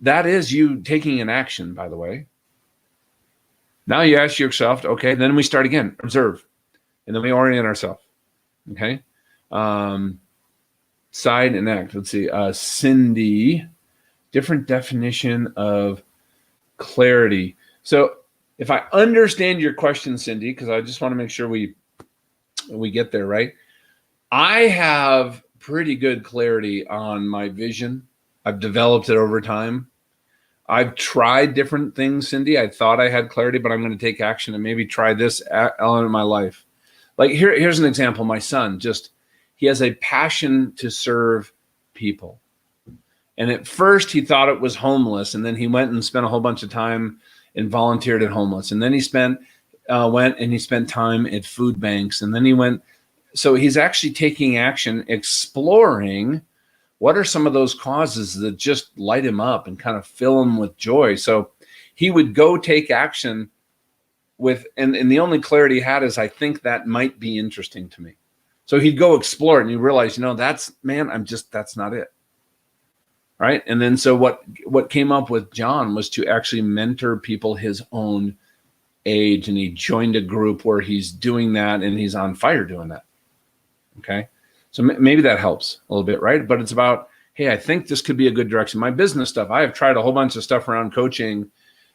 that is you taking an action, by the way. Now you ask yourself, okay, then we start again, observe, and then we orient ourselves. Okay. Side and act. Let's see. Cindy, different definition of clarity. So if I understand your question, Cindy, because I just want to make sure we get there, right? I have pretty good clarity on my vision. I've developed it over time. I've tried different things, Cindy. I thought I had clarity, but I'm going to take action and maybe try this element of my life. Like here's an example. My son, he has a passion to serve people. And at first he thought it was homeless. And then he went and spent a whole bunch of time and volunteered at homeless. And then he went and he spent time at food banks. And then he went. So he's actually taking action, exploring what are some of those causes that just light him up and kind of fill him with joy. So he would go take action and the only clarity he had is, I think that might be interesting to me. So he'd go explore it and you realize, that's not it. Right. And then so what came up with John was to actually mentor people his own age. And he joined a group where he's doing that and he's on fire doing that. Okay. So maybe that helps a little bit, right? But it's about, hey, I think this could be a good direction. My business stuff, I have tried a whole bunch of stuff around coaching,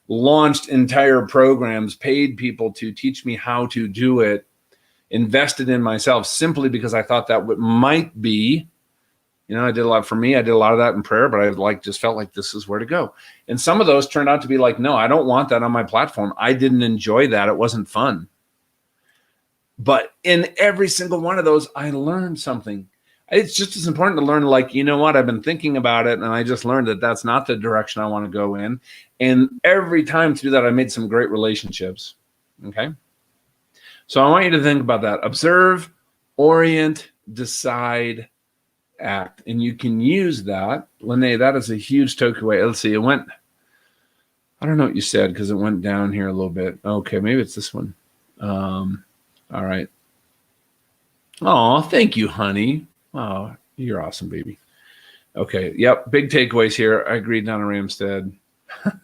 launched entire programs, paid people to teach me how to do it, invested in myself simply because I thought that might be, I did a lot for me. I did a lot of that in prayer, but I just felt like this is where to go. And some of those turned out to be like, no, I don't want that on my platform. I didn't enjoy that. It wasn't fun. But in every single one of those, I learned something. It's just as important to learn, like, I've been thinking about it, and I just learned that that's not the direction I want to go in. And every time through that, I made some great relationships. Okay. So I want you to think about that. Observe, orient, decide, act. And you can use that. Lene, that is a huge takeaway. Let's see. I don't know what you said because it went down here a little bit. Okay. Maybe it's this one. All right. Oh, thank you, honey. Oh, you're awesome, baby. Okay. Yep. Big takeaways here. I agreed down in Ramstead.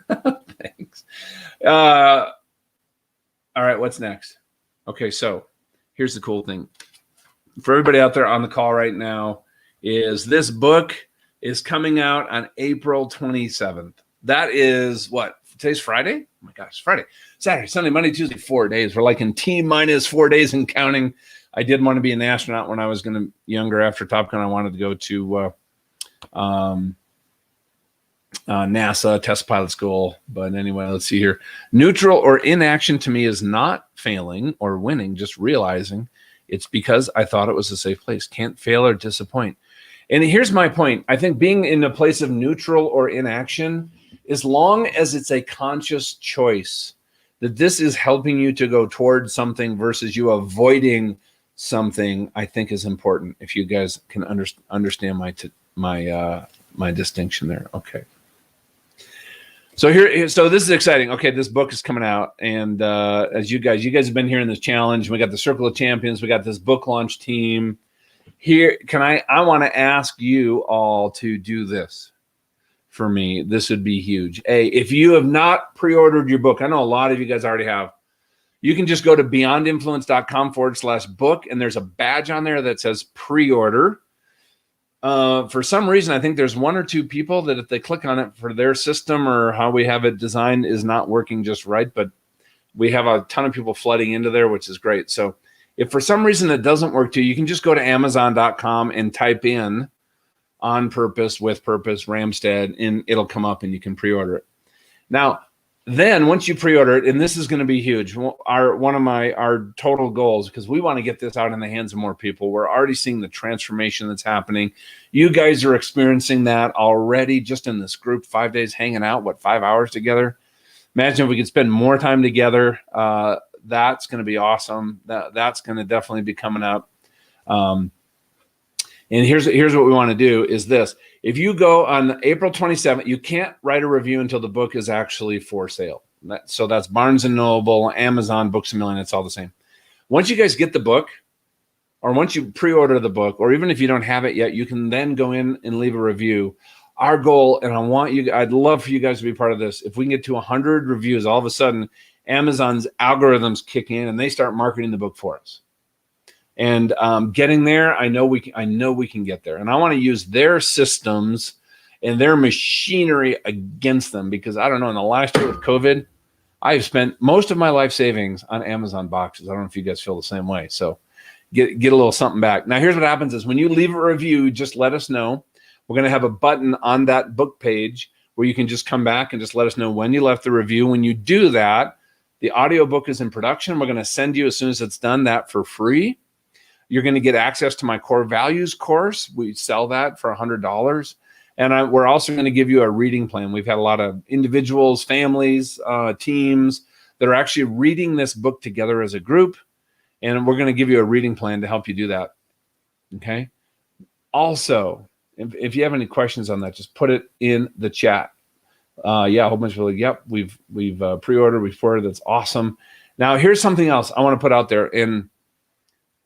Thanks. All right. What's next? Okay. So here's the cool thing for everybody out there on the call right now is this book is coming out on April 27th. That is what? Today's Friday? Oh my gosh, Friday, Saturday, Sunday, Monday, Tuesday, 4 days. We're like in T-minus 4 days and counting. I did want to be an astronaut when I was younger after Top Gun. I wanted to go to NASA test pilot school. But anyway, let's see here. Neutral or inaction to me is not failing or winning, just realizing it's because I thought it was a safe place. Can't fail or disappoint. And here's my point. I think being in a place of neutral or inaction, as long as it's a conscious choice that this is helping you to go towards something versus you avoiding something, I think is important. If you guys can understand my distinction there. Okay. So so this is exciting. Okay, this book is coming out, and as you guys have been hearing this challenge. We got the Circle of Champions. We got this book launch team. Here, I want to ask you all to do this for me. This would be huge. If you have not pre-ordered your book, I know a lot of you guys already have. You can just go to beyondinfluence.com/book, and there's a badge on there that says pre-order. For some reason, I think there's one or two people that if they click on it for their system or how we have it designed is not working just right, but we have a ton of people flooding into there, which is great. So if for some reason it doesn't work too, you can just go to Amazon.com and type in On Purpose, With Purpose, Ramstead, and it'll come up and you can pre-order it. Now, then once you pre-order it, and this is going to be huge, one of our total goals, because we want to get this out in the hands of more people. We're already seeing the transformation that's happening. You guys are experiencing that already just in this group, 5 days hanging out, 5 hours together. Imagine if we could spend more time together. That's going to be awesome. That's going to definitely be coming up. And here's what we want to do is this. If you go on April 27th, you can't write a review until the book is actually for sale. So that's Barnes & Noble, Amazon, Books A Million. It's all the same. Once you guys get the book, or once you pre-order the book, or even if you don't have it yet, you can then go in and leave a review. Our goal, and I'd love for you guys to be part of this. If we can get to 100 reviews, all of a sudden, Amazon's algorithms kick in and they start marketing the book for us. And getting there, I know we can get there. And I want to use their systems and their machinery against them, because I don't know, in the last year with COVID, I've spent most of my life savings on Amazon boxes. I don't know if you guys feel the same way. So get a little something back. Now, here's what happens is when you leave a review, just let us know. We're going to have a button on that book page where you can just come back and just let us know when you left the review. When you do that, the audiobook is in production. We're going to send you, as soon as it's done, that for free. You're going to get access to my core values course. We sell that for $100. And we're also going to give you a reading plan. We've had a lot of individuals, families, teams that are actually reading this book together as a group. And we're going to give you a reading plan to help you do that. Okay. Also, if you have any questions on that, just put it in the chat. Yeah, a whole bunch of people. Yep, we've pre-ordered, we've ordered. That's awesome. Now, here's something else I want to put out there, and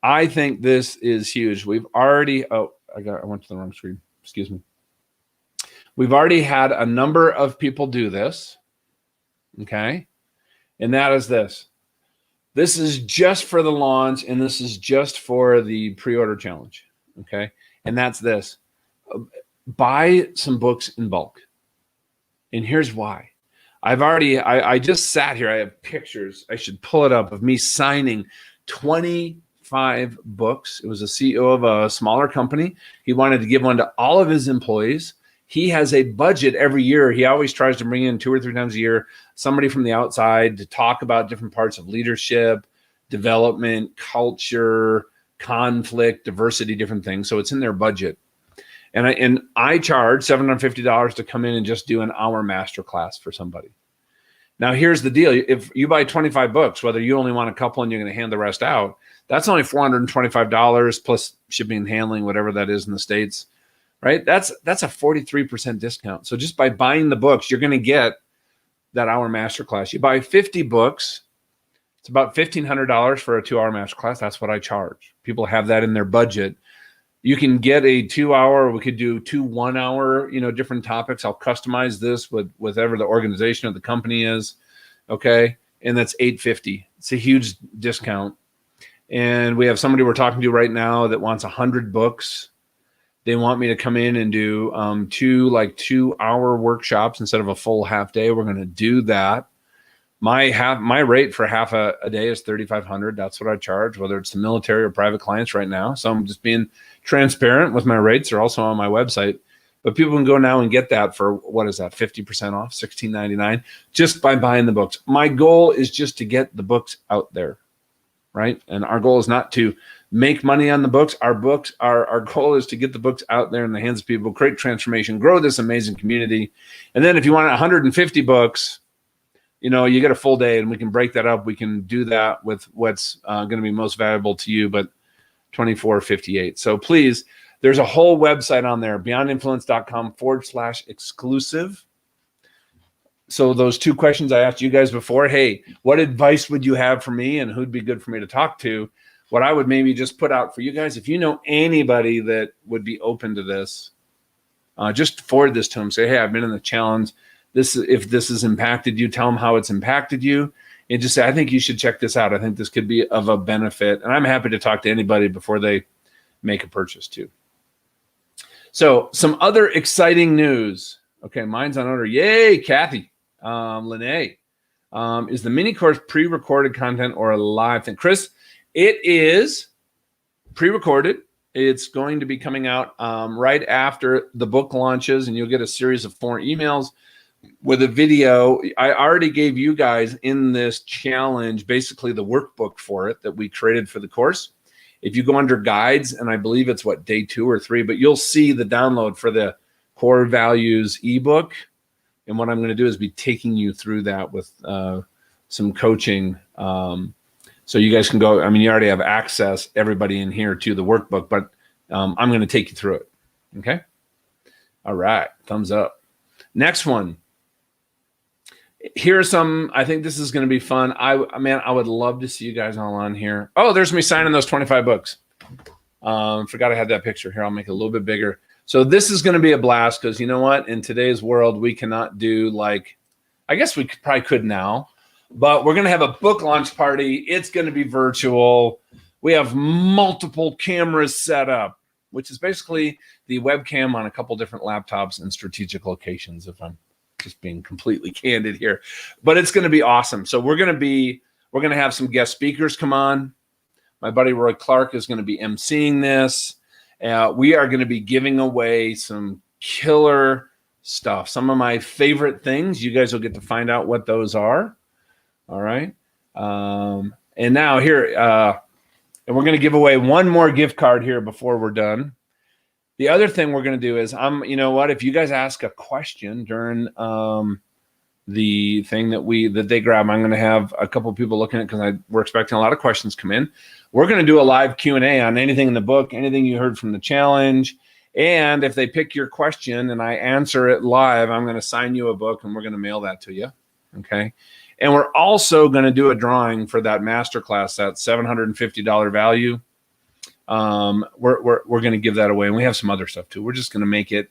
I think this is huge. We've already. I went to the wrong screen. Excuse me. We've already had a number of people do this. Okay, and that is this. This is just for the launch, and this is just for the pre-order challenge. Okay, and that's this. Buy some books in bulk. And here's why. I just sat here. I have pictures. I should pull it up of me signing 25 books. It was a CEO of a smaller company. He wanted to give one to all of his employees. He has a budget every year. He always tries to bring in 2 or 3 times a year somebody from the outside to talk about different parts of leadership, development, culture, conflict, diversity, different things. So it's in their budget. And I charge $750 to come in and just do an hour masterclass for somebody. Now, here's the deal. If you buy 25 books, whether you only want a couple and you're going to hand the rest out, that's only $425 plus shipping and handling, whatever that is in the States, right? That's a 43% discount. So just by buying the books, you're going to get that hour masterclass. You buy 50 books, it's about $1,500 for a 2-hour masterclass. That's what I charge. People have that in their budget. You can get a 2-hour, we could do 2 1-hour, different topics. I'll customize this with whatever the organization of the company is. Okay. And that's $850. It's a huge discount. And we have somebody we're talking to right now that wants 100 books. They want me to come in and do 2 2-hour workshops instead of a full half day. We're going to do that. My rate for half a day is $3,500. That's what I charge, whether it's the military or private clients right now. So I'm just being transparent with my rates. They're also on my website, but people can go now and get that for, what is that, 50% off, $16.99, just by buying the books. My goal is just to get the books out there, right? And our goal is not to make money on the books. Our goal is to get the books out there in the hands of people, create transformation, grow this amazing community. And then if you want 150 books, you get a full day, and we can break that up. We can do that with what's going to be most valuable to you, but $24.58. So please, there's a whole website on there, beyondinfluence.com/exclusive. So those 2 questions I asked you guys before, hey, what advice would you have for me and who'd be good for me to talk to? What I would maybe just put out for you guys, if you know anybody that would be open to this, just forward this to them. Say, hey, I've been in the challenge. If this has impacted you, tell them how it's impacted you, and just say, I think you should check this out. I think this could be of a benefit. And I'm happy to talk to anybody before they make a purchase too. So some other exciting news. Okay, mine's on order. Yay, Kathy. Lene. Is the mini course pre-recorded content or a live thing? Chris, it is pre-recorded. It's going to be coming out right after the book launches, and you'll get a series of 4 emails with a video. I already gave you guys in this challenge basically the workbook for it that we created for the course. If you go under guides, and I believe it's day 2 or 3, but you'll see the download for the core values ebook. And what I'm going to do is be taking you through that with some coaching. So you guys can go, you already have access, everybody in here, to the workbook, but I'm going to take you through it. Okay. All right. Thumbs up. Next one. Here's some, I think this is going to be fun. I would love to see you guys all on here. Oh, there's me signing those 25 books. Forgot I had that picture here. I'll make it a little bit bigger. So this is going to be a blast because you know what? In today's world, we cannot do like, I guess we probably could now, but we're going to have a book launch party. It's going to be virtual. We have multiple cameras set up, which is basically the webcam on a couple different laptops in strategic locations, if I'm just being completely candid here. But it's going to be awesome. So we're going to have some guest speakers come on. My buddy Roy Clark is going to be emceeing this. We are going to be giving away some killer stuff. Some of my favorite things. You guys will get to find out what those are. All right. And now here, and we're going to give away one more gift card here before we're done. The other thing we're going to do is, you know what? If you guys ask a question during the thing that they grab, I'm going to have a couple of people looking at it because we're expecting a lot of questions come in. We're going to do a live Q&A on anything in the book, anything you heard from the challenge. And if they pick your question and I answer it live, I'm going to sign you a book and we're going to mail that to you. Okay. And we're also going to do a drawing for that masterclass, that $750 value. We're going to give that away. And we have some other stuff too. We're just going to make it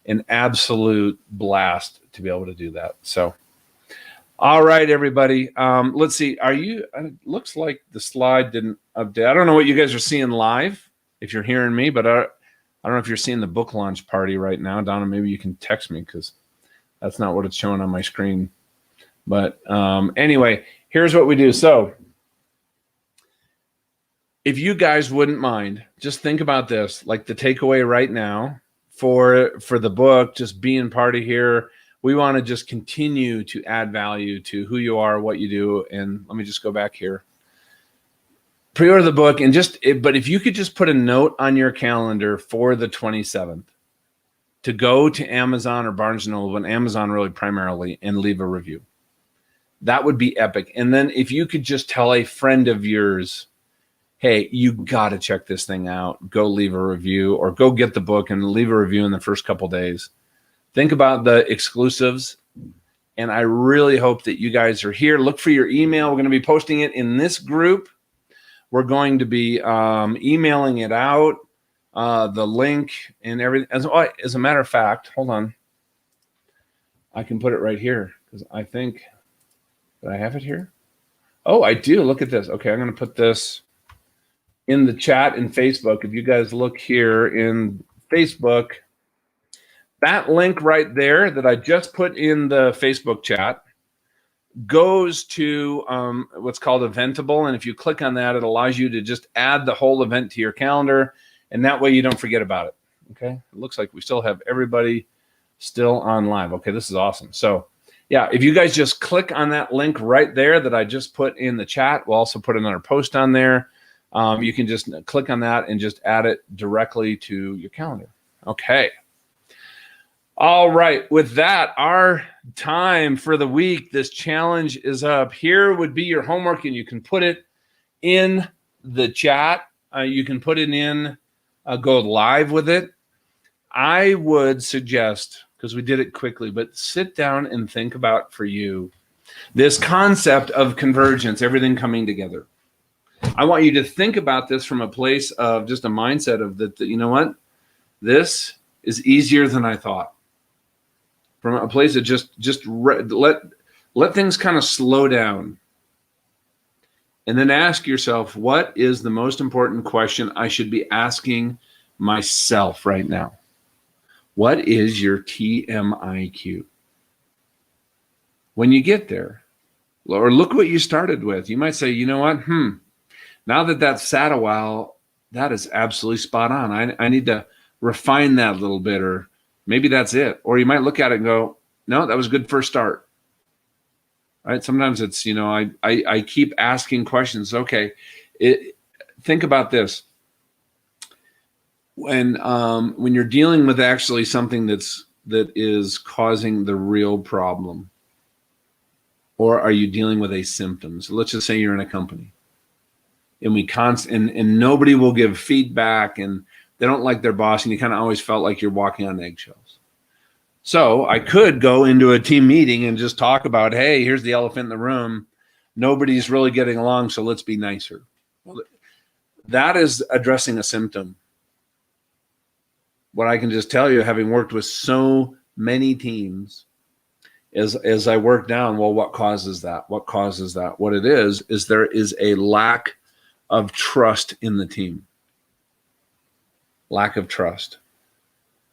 an absolute blast to be able to do that. So, all right, everybody. Let's see. It looks like the slide didn't update. I don't know what you guys are seeing live, if you're hearing me, but I don't know if you're seeing the book launch party right now. Donna, maybe you can text me because that's not what it's showing on my screen. But anyway, here's what we do. So if you guys wouldn't mind, just think about this, like the takeaway right now for the book, just being part of here. We want to just continue to add value to who you are, what you do. And let me just go back here. Pre-order the book but if you could just put a note on your calendar for the 27th to go to Amazon or Barnes & Noble, and Amazon really primarily, and leave a review. That would be epic. And then if you could just tell a friend of yours, hey, you got to check this thing out. Go leave a review or go get the book and leave a review in the first couple days. Think about the exclusives. And I really hope that you guys are here. Look for your email. We're going to be posting it in this group. We're going to be emailing it out, the link and everything. As a matter of fact, hold on. I can put it right here because I think, did I have it here? Oh, I do. Look at this. Okay, I'm going to put this in the chat in Facebook. If you guys look here in Facebook, that link right there that I just put in the Facebook chat goes to what's called Eventable. And if you click on that, it allows you to just add the whole event to your calendar. And that way you don't forget about it. Okay. It looks like we still have everybody still on live. Okay. This is awesome. So yeah, if you guys just click on that link right there that I just put in the chat, we'll also put another post on there. You can just click on that and just add it directly to your calendar. Okay. All right. With that, our time for the week, this challenge is up. Here would be your homework, and you can put it in the chat. You can put it in, go live with it. I would suggest, because we did it quickly, but sit down and think about for you this concept of convergence, everything coming together. I want you to think about this from a place of just a mindset of that, you know what? This is easier than I thought. From a place of just let things kind of slow down. And then ask yourself, what is the most important question I should be asking myself right now? What is your TMIQ? When you get there, or look what you started with. You might say, you know what? Now that that's sat a while, that is absolutely spot on. I need to refine that a little bit, or maybe that's it. Or you might look at it and go, no, that was a good first start. Right? Sometimes it's, you know, I keep asking questions. Okay, think about this. When you're dealing with actually something that is causing the real problem, or are you dealing with a symptom? So let's just say you're in a company, and and nobody will give feedback, and they don't like their boss, and you kind of always felt like you're walking on eggshells. So I could go into a team meeting and just talk about, hey, here's the elephant in the room. Nobody's really getting along, so let's be nicer. Well, That is addressing a symptom. What I can just tell you, having worked with so many teams, is as I work down, well, what causes that? What causes that? What it is there is a lack of trust in the team. Lack of trust.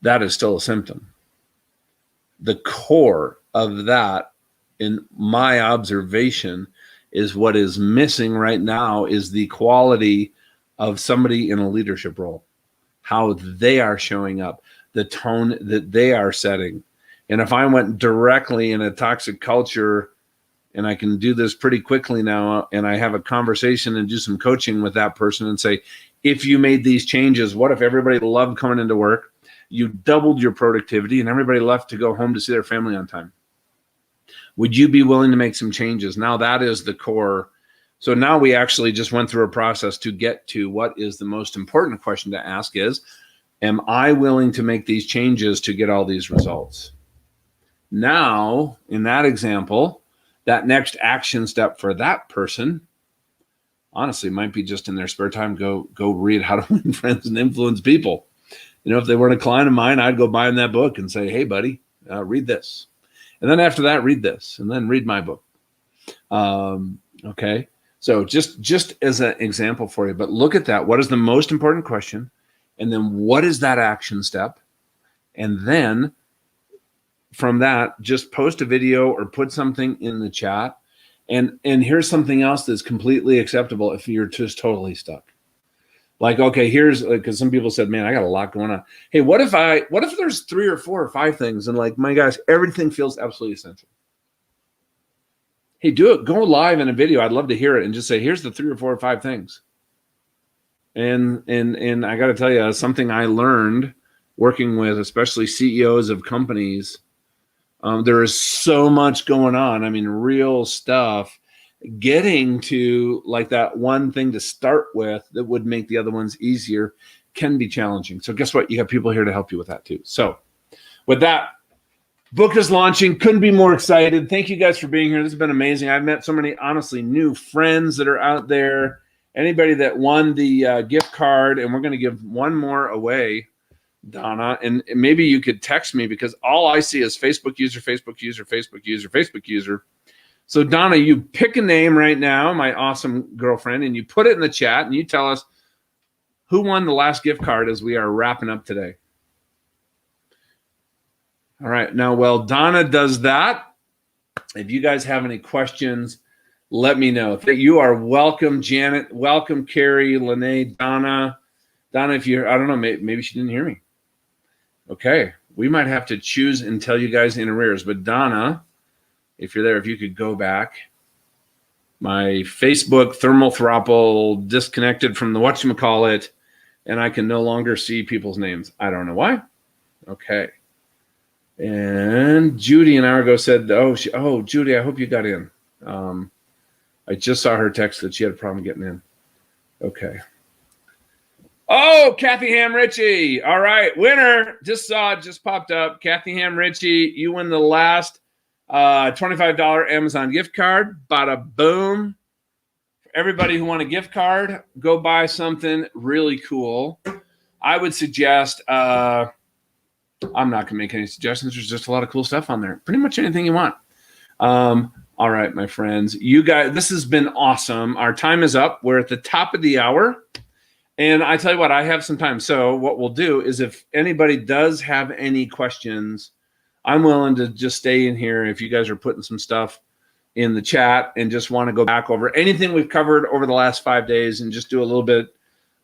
That is still a symptom. The core of that, in my observation, is what is missing right now is the quality of somebody in a leadership role, how they are showing up, the tone that they are setting. And if I went directly in a toxic culture, and I can do this pretty quickly now, and I have a conversation and do some coaching with that person and say, if you made these changes, what if everybody loved coming into work, you doubled your productivity, and everybody left to go home to see their family on time? Would you be willing to make some changes? Now that is the core. So now we actually just went through a process to get to what is the most important question to ask is, am I willing to make these changes to get all these results? Now, in that example, that next action step for that person, honestly, might be just in their spare time, go read How to Win Friends and Influence People. You know, if they weren't a client of mine, I'd go buy them that book and say, hey, buddy, read this. And then after that, read this, and then read my book. Okay. So just as an example for you, but look at that. What is the most important question? And then what is that action step? And then from that, just post a video or put something in the chat. And here's something else that's completely acceptable if you're just totally stuck. Like, okay, here's, because some people said, man, I got a lot going on. Hey, what if there's 3 or 4 or 5 things, and like, my gosh, everything feels absolutely essential. Hey, do it. Go live in a video. I'd love to hear it, and just say, here's the 3 or 4 or 5 things. And I got to tell you, something I learned working with, especially CEOs of companies, there is so much going on. I mean, real stuff. Getting to like that one thing to start with that would make the other ones easier can be challenging. So guess what? You have people here to help you with that too. So with that, book is launching. Couldn't be more excited. Thank you guys for being here. This has been amazing. I've met so many, honestly, new friends that are out there. Anybody that won the gift card, and we're going to give one more away, Donna, and maybe you could text me because all I see is Facebook user, Facebook user, Facebook user, Facebook user. So Donna, you pick a name right now, my awesome girlfriend, and you put it in the chat and you tell us who won the last gift card as we are wrapping up today. All right. Now, while Donna does that, if you guys have any questions, let me know. You are welcome, Janet. Welcome, Carrie, Lene, Donna. Donna, if you're, I don't know, maybe she didn't hear me. Okay. We might have to choose and tell you guys in arrears. But Donna, if you're there, if you could go back. My Facebook thermal throttle disconnected from the whatchamacallit, and I can no longer see people's names. I don't know why. Okay. And Judy an hour ago said, oh, Judy, I hope you got in. I just saw her text that she had a problem getting in. Okay. Oh, Kathy Ham Ritchie. All right. Winner. Just popped up. Kathy Ham Ritchie, you win the last $25 Amazon gift card. Bada boom. For everybody who want a gift card, go buy something really cool. I would suggest, I'm not going to make any suggestions. There's just a lot of cool stuff on there. Pretty much anything you want. All right, my friends. You guys, this has been awesome. Our time is up. We're at the top of the hour. And I tell you what, I have some time. So what we'll do is if anybody does have any questions, I'm willing to just stay in here if you guys are putting some stuff in the chat and just want to go back over anything we've covered over the last 5 days and just do a little bit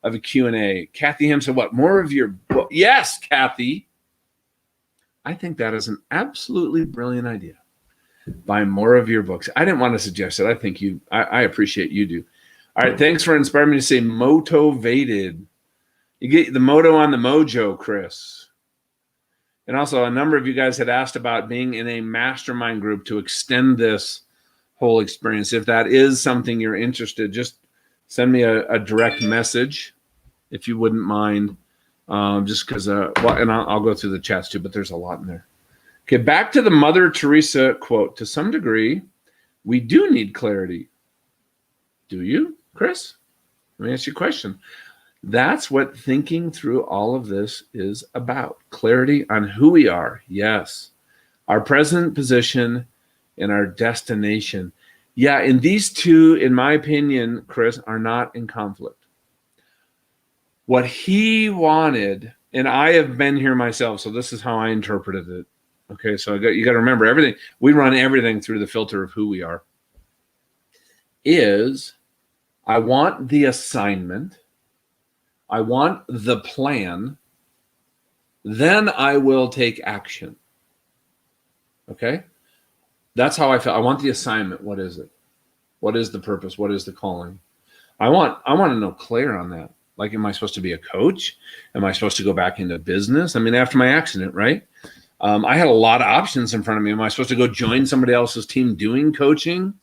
of a Q&A. Kathy Ham said, what, more of your book? Yes, Kathy. I think that is an absolutely brilliant idea. Buy more of your books. I didn't want to suggest it. I think I appreciate you do. All right, thanks for inspiring me to say motivated. You get the moto on the mojo, Chris. And also, a number of you guys had asked about being in a mastermind group to extend this whole experience. If that is something you're interested, just send me a direct message, if you wouldn't mind. Just because, and I'll go through the chats too, but there's a lot in there. Okay, back to the Mother Teresa quote. To some degree, we do need clarity. Do you, Chris? Let me ask you a question. That's what thinking through all of this is about. Clarity on who we are. Yes. Our present position and our destination. Yeah, and these two, in my opinion, Chris, are not in conflict. What he wanted, and I have been here myself, so this is how I interpreted it. Okay, so you got to remember everything. We run everything through the filter of who we are. Is I want the assignment. I want the plan. Then I will take action. Okay? That's how I feel. I want the assignment. What is it? What is the purpose? What is the calling? I want to know clear on that. Like, am I supposed to be a coach? Am I supposed to go back into business? I mean, after my accident, right? I had a lot of options in front of me. Am I supposed to go join somebody else's team doing coaching?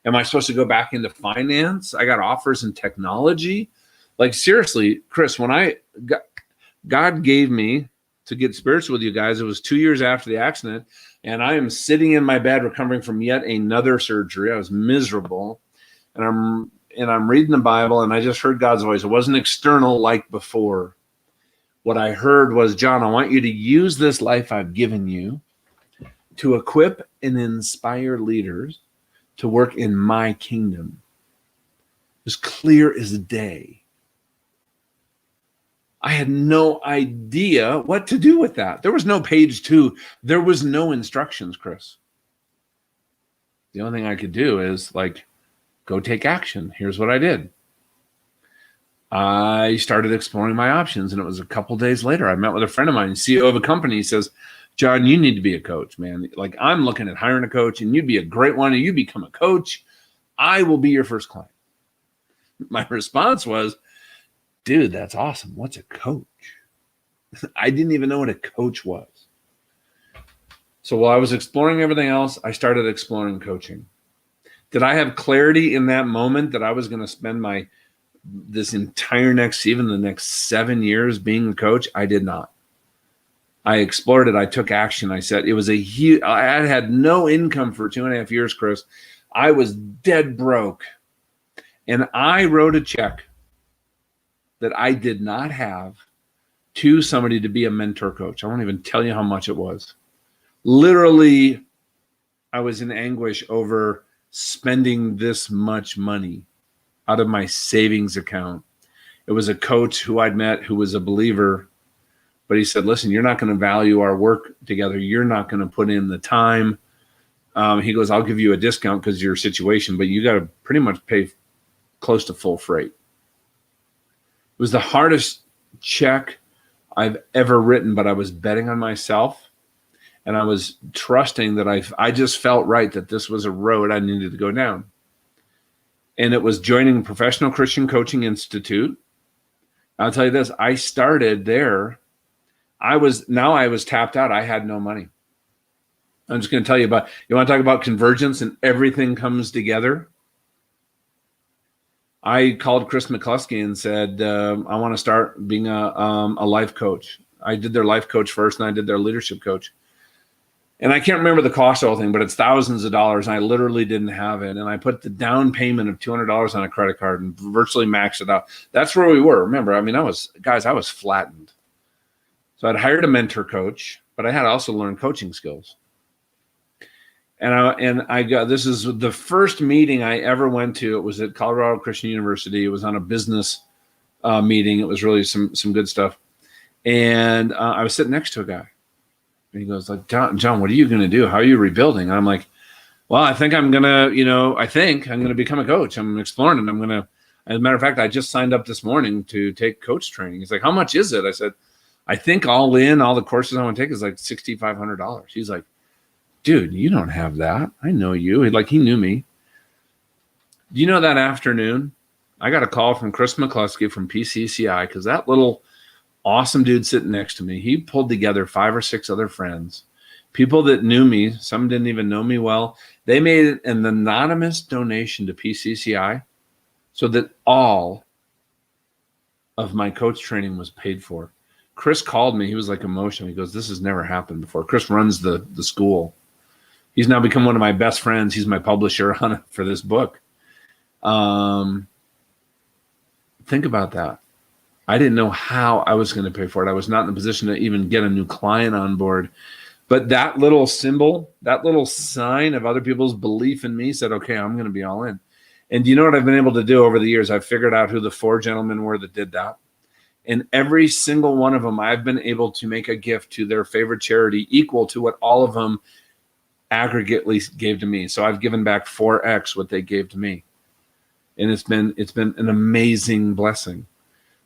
Am I supposed to go back into finance? I got offers in technology. Like, seriously, Chris, when God gave me to get spiritual with you guys, it was 2 years after the accident. And I am sitting in my bed recovering from yet another surgery. I was miserable. And I'm reading the Bible, and I just heard God's voice. It wasn't external like before. What I heard was, John, I want you to use this life I've given you to equip and inspire leaders to work in my kingdom. As clear as day. I had no idea what to do with that. There was no page 2. There was no instructions, Chris. The only thing I could do is go take action. Here's what I did. I started exploring my options, and it was a couple days later. I met with a friend of mine, CEO of a company. He says, John, you need to be a coach, man. Like, I'm looking at hiring a coach, and you'd be a great one, and you become a coach. I will be your first client. My response was, dude, that's awesome. What's a coach? I didn't even know what a coach was. So while I was exploring everything else, I started exploring coaching. Did I have clarity in that moment that I was going to spend this entire even the next 7 years being a coach? I did not. I explored it. I took action. I said it was I had no income for 2.5 years, Chris. I was dead broke. And I wrote a check that I did not have to somebody to be a mentor coach. I won't even tell you how much it was. Literally, I was in anguish over spending this much money out of my savings account. It was a coach who I'd met who was a believer, but he said, listen, you're not going to value our work together. You're not going to put in the time. He goes, I'll give you a discount because of your situation, but you got to pretty much pay close to full freight. It was the hardest check I've ever written, but I was betting on myself. And I was trusting that I just felt right that this was a road I needed to go down. And it was joining Professional Christian Coaching Institute. I'll tell you this, I started there. I was tapped out. I had no money. I'm just going to tell you about, you want to talk about convergence and everything comes together? I called Chris McCluskey and said, I want to start being a life coach. I did their life coach first, and I did their leadership coach. And I can't remember the cost of the whole thing, but it's thousands of dollars. And I literally didn't have it. And I put the down payment of $200 on a credit card and virtually maxed it out. That's where we were. Remember, I mean, I was flattened. So I'd hired a mentor coach, but I had also learned coaching skills. And I got, this is the first meeting I ever went to. It was at Colorado Christian University. It was on a business meeting. It was really some good stuff. And I was sitting next to a guy. And he goes, like, John, what are you going to do? How are you rebuilding? And I'm like, well, I think I'm going to become a coach. I'm exploring it. As a matter of fact, I just signed up this morning to take coach training. He's like, how much is it? I said, I think all the courses I want to take is like $6,500. He's like, dude, you don't have that. I know you. He knew me. Do you know that afternoon, I got a call from Chris McCluskey from PCCI, because that little awesome dude sitting next to me, he pulled together 5 or 6 other friends, people that knew me. Some didn't even know me well. They made an anonymous donation to PCCI so that all of my coach training was paid for. Chris called me. He was like emotional. He goes, this has never happened before. Chris runs the school. He's now become one of my best friends. He's my publisher for this book. Think about that. I didn't know how I was going to pay for it. I was not in a position to even get a new client on board. But that little symbol, that little sign of other people's belief in me said, okay, I'm going to be all in. And do you know what I've been able to do over the years? I've figured out who the 4 gentlemen were that did that. And every single one of them, I've been able to make a gift to their favorite charity equal to what all of them aggregately gave to me. So I've given back 4x what they gave to me. And it's been an amazing blessing.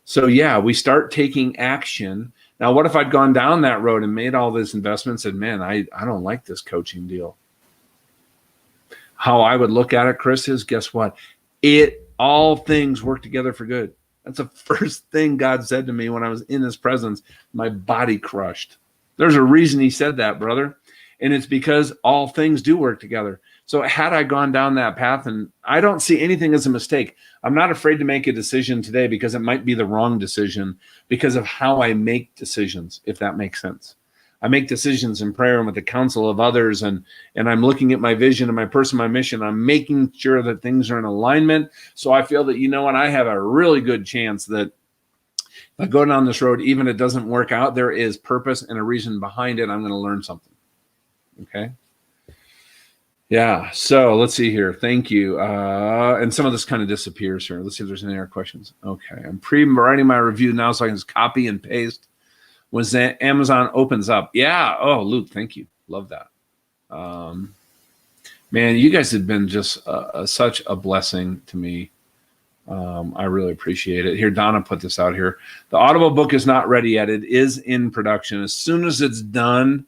So yeah, we start taking action. Now, what if I'd gone down that road and made all this investment and said, man, I don't like this coaching deal. How I would look at it, Chris, is guess what? All things work together for good. That's the first thing God said to me when I was in his presence. My body crushed. There's a reason he said that, brother. And it's because all things do work together. So had I gone down that path, and I don't see anything as a mistake. I'm not afraid to make a decision today because it might be the wrong decision because of how I make decisions, if that makes sense. I make decisions in prayer and with the counsel of others, and I'm looking at my vision and my person, my mission. I'm making sure that things are in alignment. So I feel that, you know what, I have a really good chance that if I go down this road, even if it doesn't work out, there is purpose and a reason behind it. I'm going to learn something. Okay. Yeah. So let's see here. Thank you. And some of this kind of disappears here. Let's see if there's any other questions. Okay. I'm writing my review now so I can just copy and paste when Amazon opens up. Yeah. Oh, Luke, thank you. Love that. Man, you guys have been just such a blessing to me. I really appreciate it. Here, Donna put this out here. The Audible book is not ready yet. It is in production. As soon as it's done,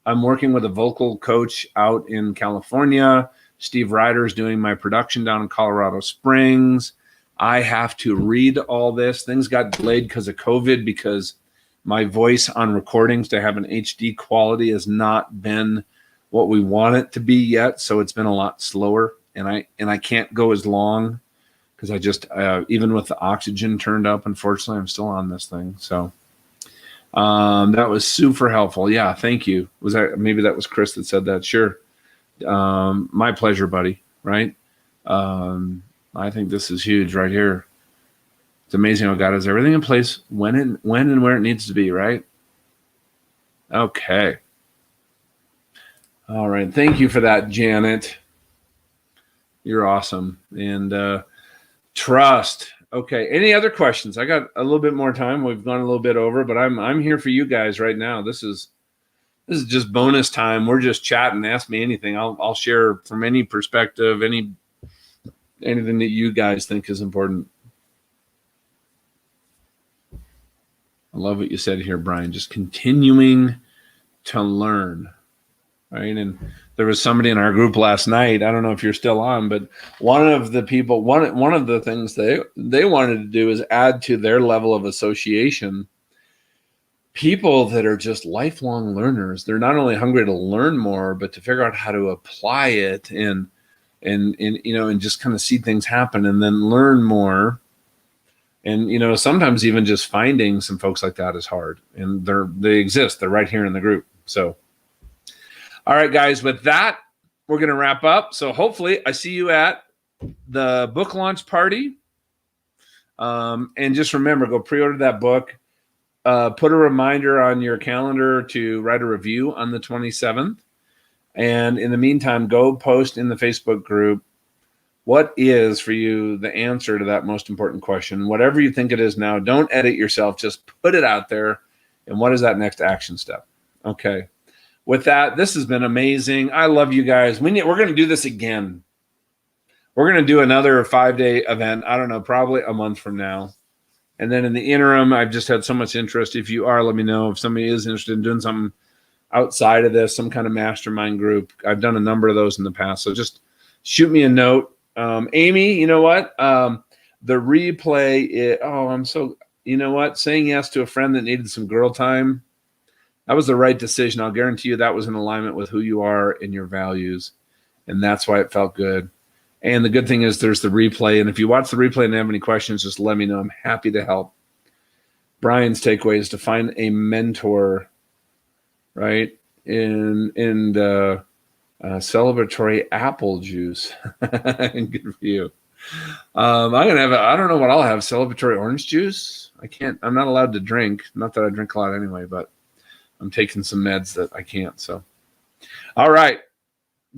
I'm working with a vocal coach out in California. Steve Ryder is doing my production down in Colorado Springs. I have to read all this. Things got delayed because of COVID, because my voice on recordings to have an HD quality has not been what we want it to be yet. So it's been a lot slower, and I can't go as long because I just, even with the oxygen turned up, unfortunately, I'm still on this thing. So that was super helpful. Yeah, thank you. Maybe that was Chris that said that? Sure. My pleasure, buddy. Right? I think this is huge right here. It's amazing how God has everything in place when and where it needs to be, right? Okay. All right. Thank you for that, Janet. You're awesome. And trust. Okay. Any other questions? I got a little bit more time. We've gone a little bit over, but I'm here for you guys right now. This is just bonus time. We're just chatting. Ask me anything. I'll share from any perspective, anything that you guys think is important. I love what you said here, Brian. Just continuing to learn, right? And there was somebody in our group last night. I don't know if you're still on, but one of the people, one of the things they wanted to do is add to their level of association people that are just lifelong learners. They're not only hungry to learn more, but to figure out how to apply it and just kind of see things happen and then learn more. And, sometimes even just finding some folks like that is hard, and they exist. They're right here in the group. So, all right, guys, with that, we're going to wrap up. So hopefully I see you at the book launch party. And just remember, go pre-order that book. Put a reminder on your calendar to write a review on the 27th. And in the meantime, go post in the Facebook group, what is for you the answer to that most important question? Whatever you think it is now, don't edit yourself. Just put it out there. And what is that next action step? Okay. With that, this has been amazing. I love you guys. We're going to do this again. We're going to do another 5-day event. I don't know, probably a month from now. And then in the interim, I've just had so much interest. If you are, let me know. If somebody is interested in doing something outside of this, some kind of mastermind group. I've done a number of those in the past. So just shoot me a note. Amy, you know what? The replay, you know what? Saying yes to a friend that needed some girl time, that was the right decision. I'll guarantee you that was in alignment with who you are and your values. And that's why it felt good. And the good thing is there's the replay. And if you watch the replay and have any questions, just let me know. I'm happy to help. Brian's takeaway is to find a mentor, right? In celebratory apple juice. Good for you. I'm gonna have I don't know what I'll have. Celebratory orange juice. I'm not allowed to drink. Not that I drink a lot anyway, but I'm taking some meds that I can't. So, all right.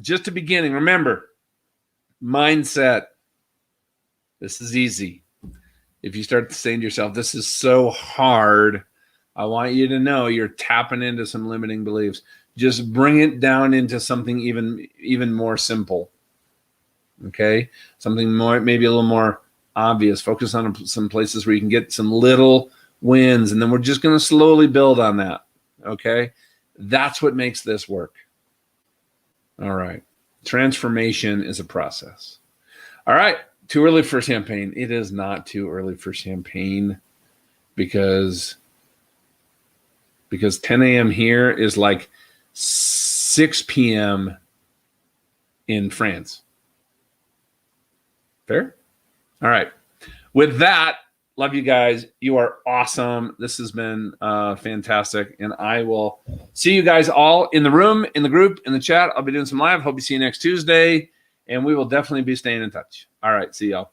Just a beginning. Remember, mindset. This is easy. If you start saying to yourself, this is so hard, I want you to know you're tapping into some limiting beliefs. Just bring it down into something even more simple. Okay? Something more, maybe a little more obvious. Focus on some places where you can get some little wins, and then we're just going to slowly build on that. Okay? That's what makes this work. All right. Transformation is a process. All right. Too early for champagne. It is not too early for champagne because 10 a.m. here is like 6 p.m. in France. Fair? All right. With that, love you guys. You are awesome. This has been fantastic. And I will see you guys all in the room, in the group, in the chat. I'll be doing some live. Hope you see you next Tuesday. And we will definitely be staying in touch. All right. See y'all.